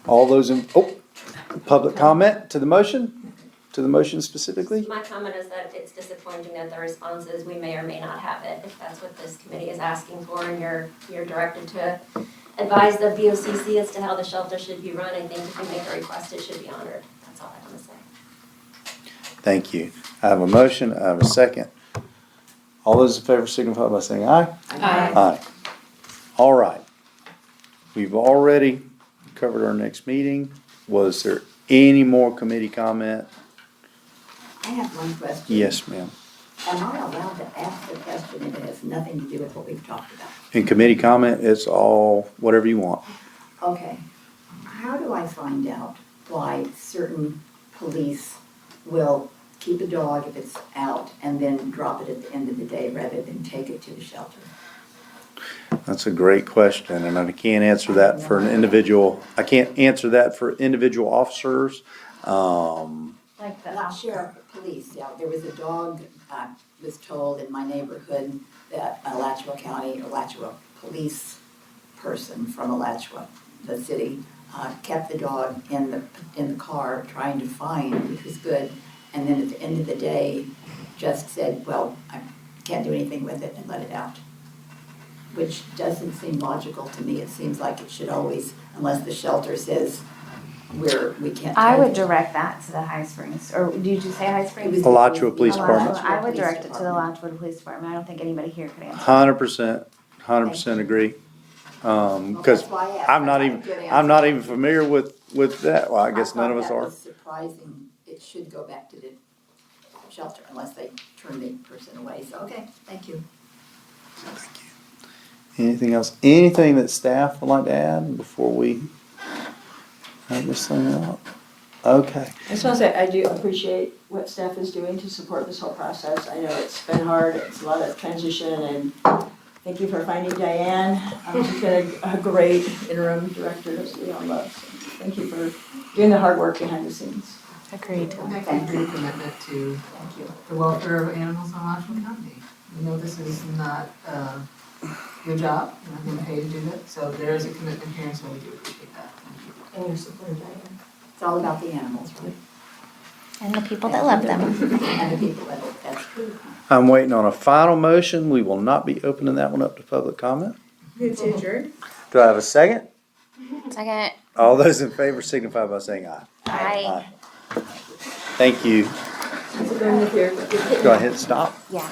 All those in, public comment to the motion? To the motion specifically? My comment is that it's disappointing that the response is we may or may not have it, if that's what this committee is asking for, and you're directed to advise the BOCC as to how the shelter should be run. I think if you make a request, it should be honored. That's all I want to say. Thank you. I have a motion, I have a second. All those in favor signify by saying aye. Aye. Aye. All right. We've already covered our next meeting. Was there any more committee comment? I have one question. Yes, ma'am. Am I allowed to ask a question if it has nothing to do with what we've talked about? In committee comment, it's all whatever you want. Okay. How do I find out why certain police will keep a dog if it's out and then drop it at the end of the day rather than take it to the shelter? That's a great question, and I can't answer that for an individual. I can't answer that for individual officers. Like the. Not sheriff, but police, yeah. There was a dog, I was told in my neighborhood that Alachua County, Alachua police person from Alachua, the city, kept the dog in the car trying to find which was good. And then at the end of the day, just said, well, I can't do anything with it and let it out. Which doesn't seem logical to me. It seems like it should always, unless the shelter says we can't. I would take it. direct that to the High Springs, or did you say High Springs? Alachua Police Department. I would direct it to the Alachua Police Department. I don't think anybody here could answer. 100% agree. Because That's why I asked. I'm not I even, got a good I'm not answer. even familiar with that. Well, I guess none of us thought that are. was surprising. It should go back to the shelter unless they turn the person away. So, okay, thank you. Anything else? Anything that staff would like to add before we have this thing out? Okay. I just want to say, I do appreciate what staff is doing to support this whole process. I know it's been hard, it's a lot of transition, and thank you for finding Diane. She's been a great interim director that we all love. So thank you for doing the hard work behind the scenes. Agreed. Thank you for your commitment to the welfare of animals in Alachua County. We know this is not your job, you're not being paid to do it, so there is a commitment here, and so we do appreciate that. Thank you. And your support, Diane. It's all about the animals, right? And the people that love them. And the people that, that's true. I'm waiting on a final motion. We will not be opening that one up to public comment. Move to adjourn? Do I have a second? Second. All those in favor signify by saying aye. Aye. Thank you. Is it going to here? Do I hit stop? Yeah.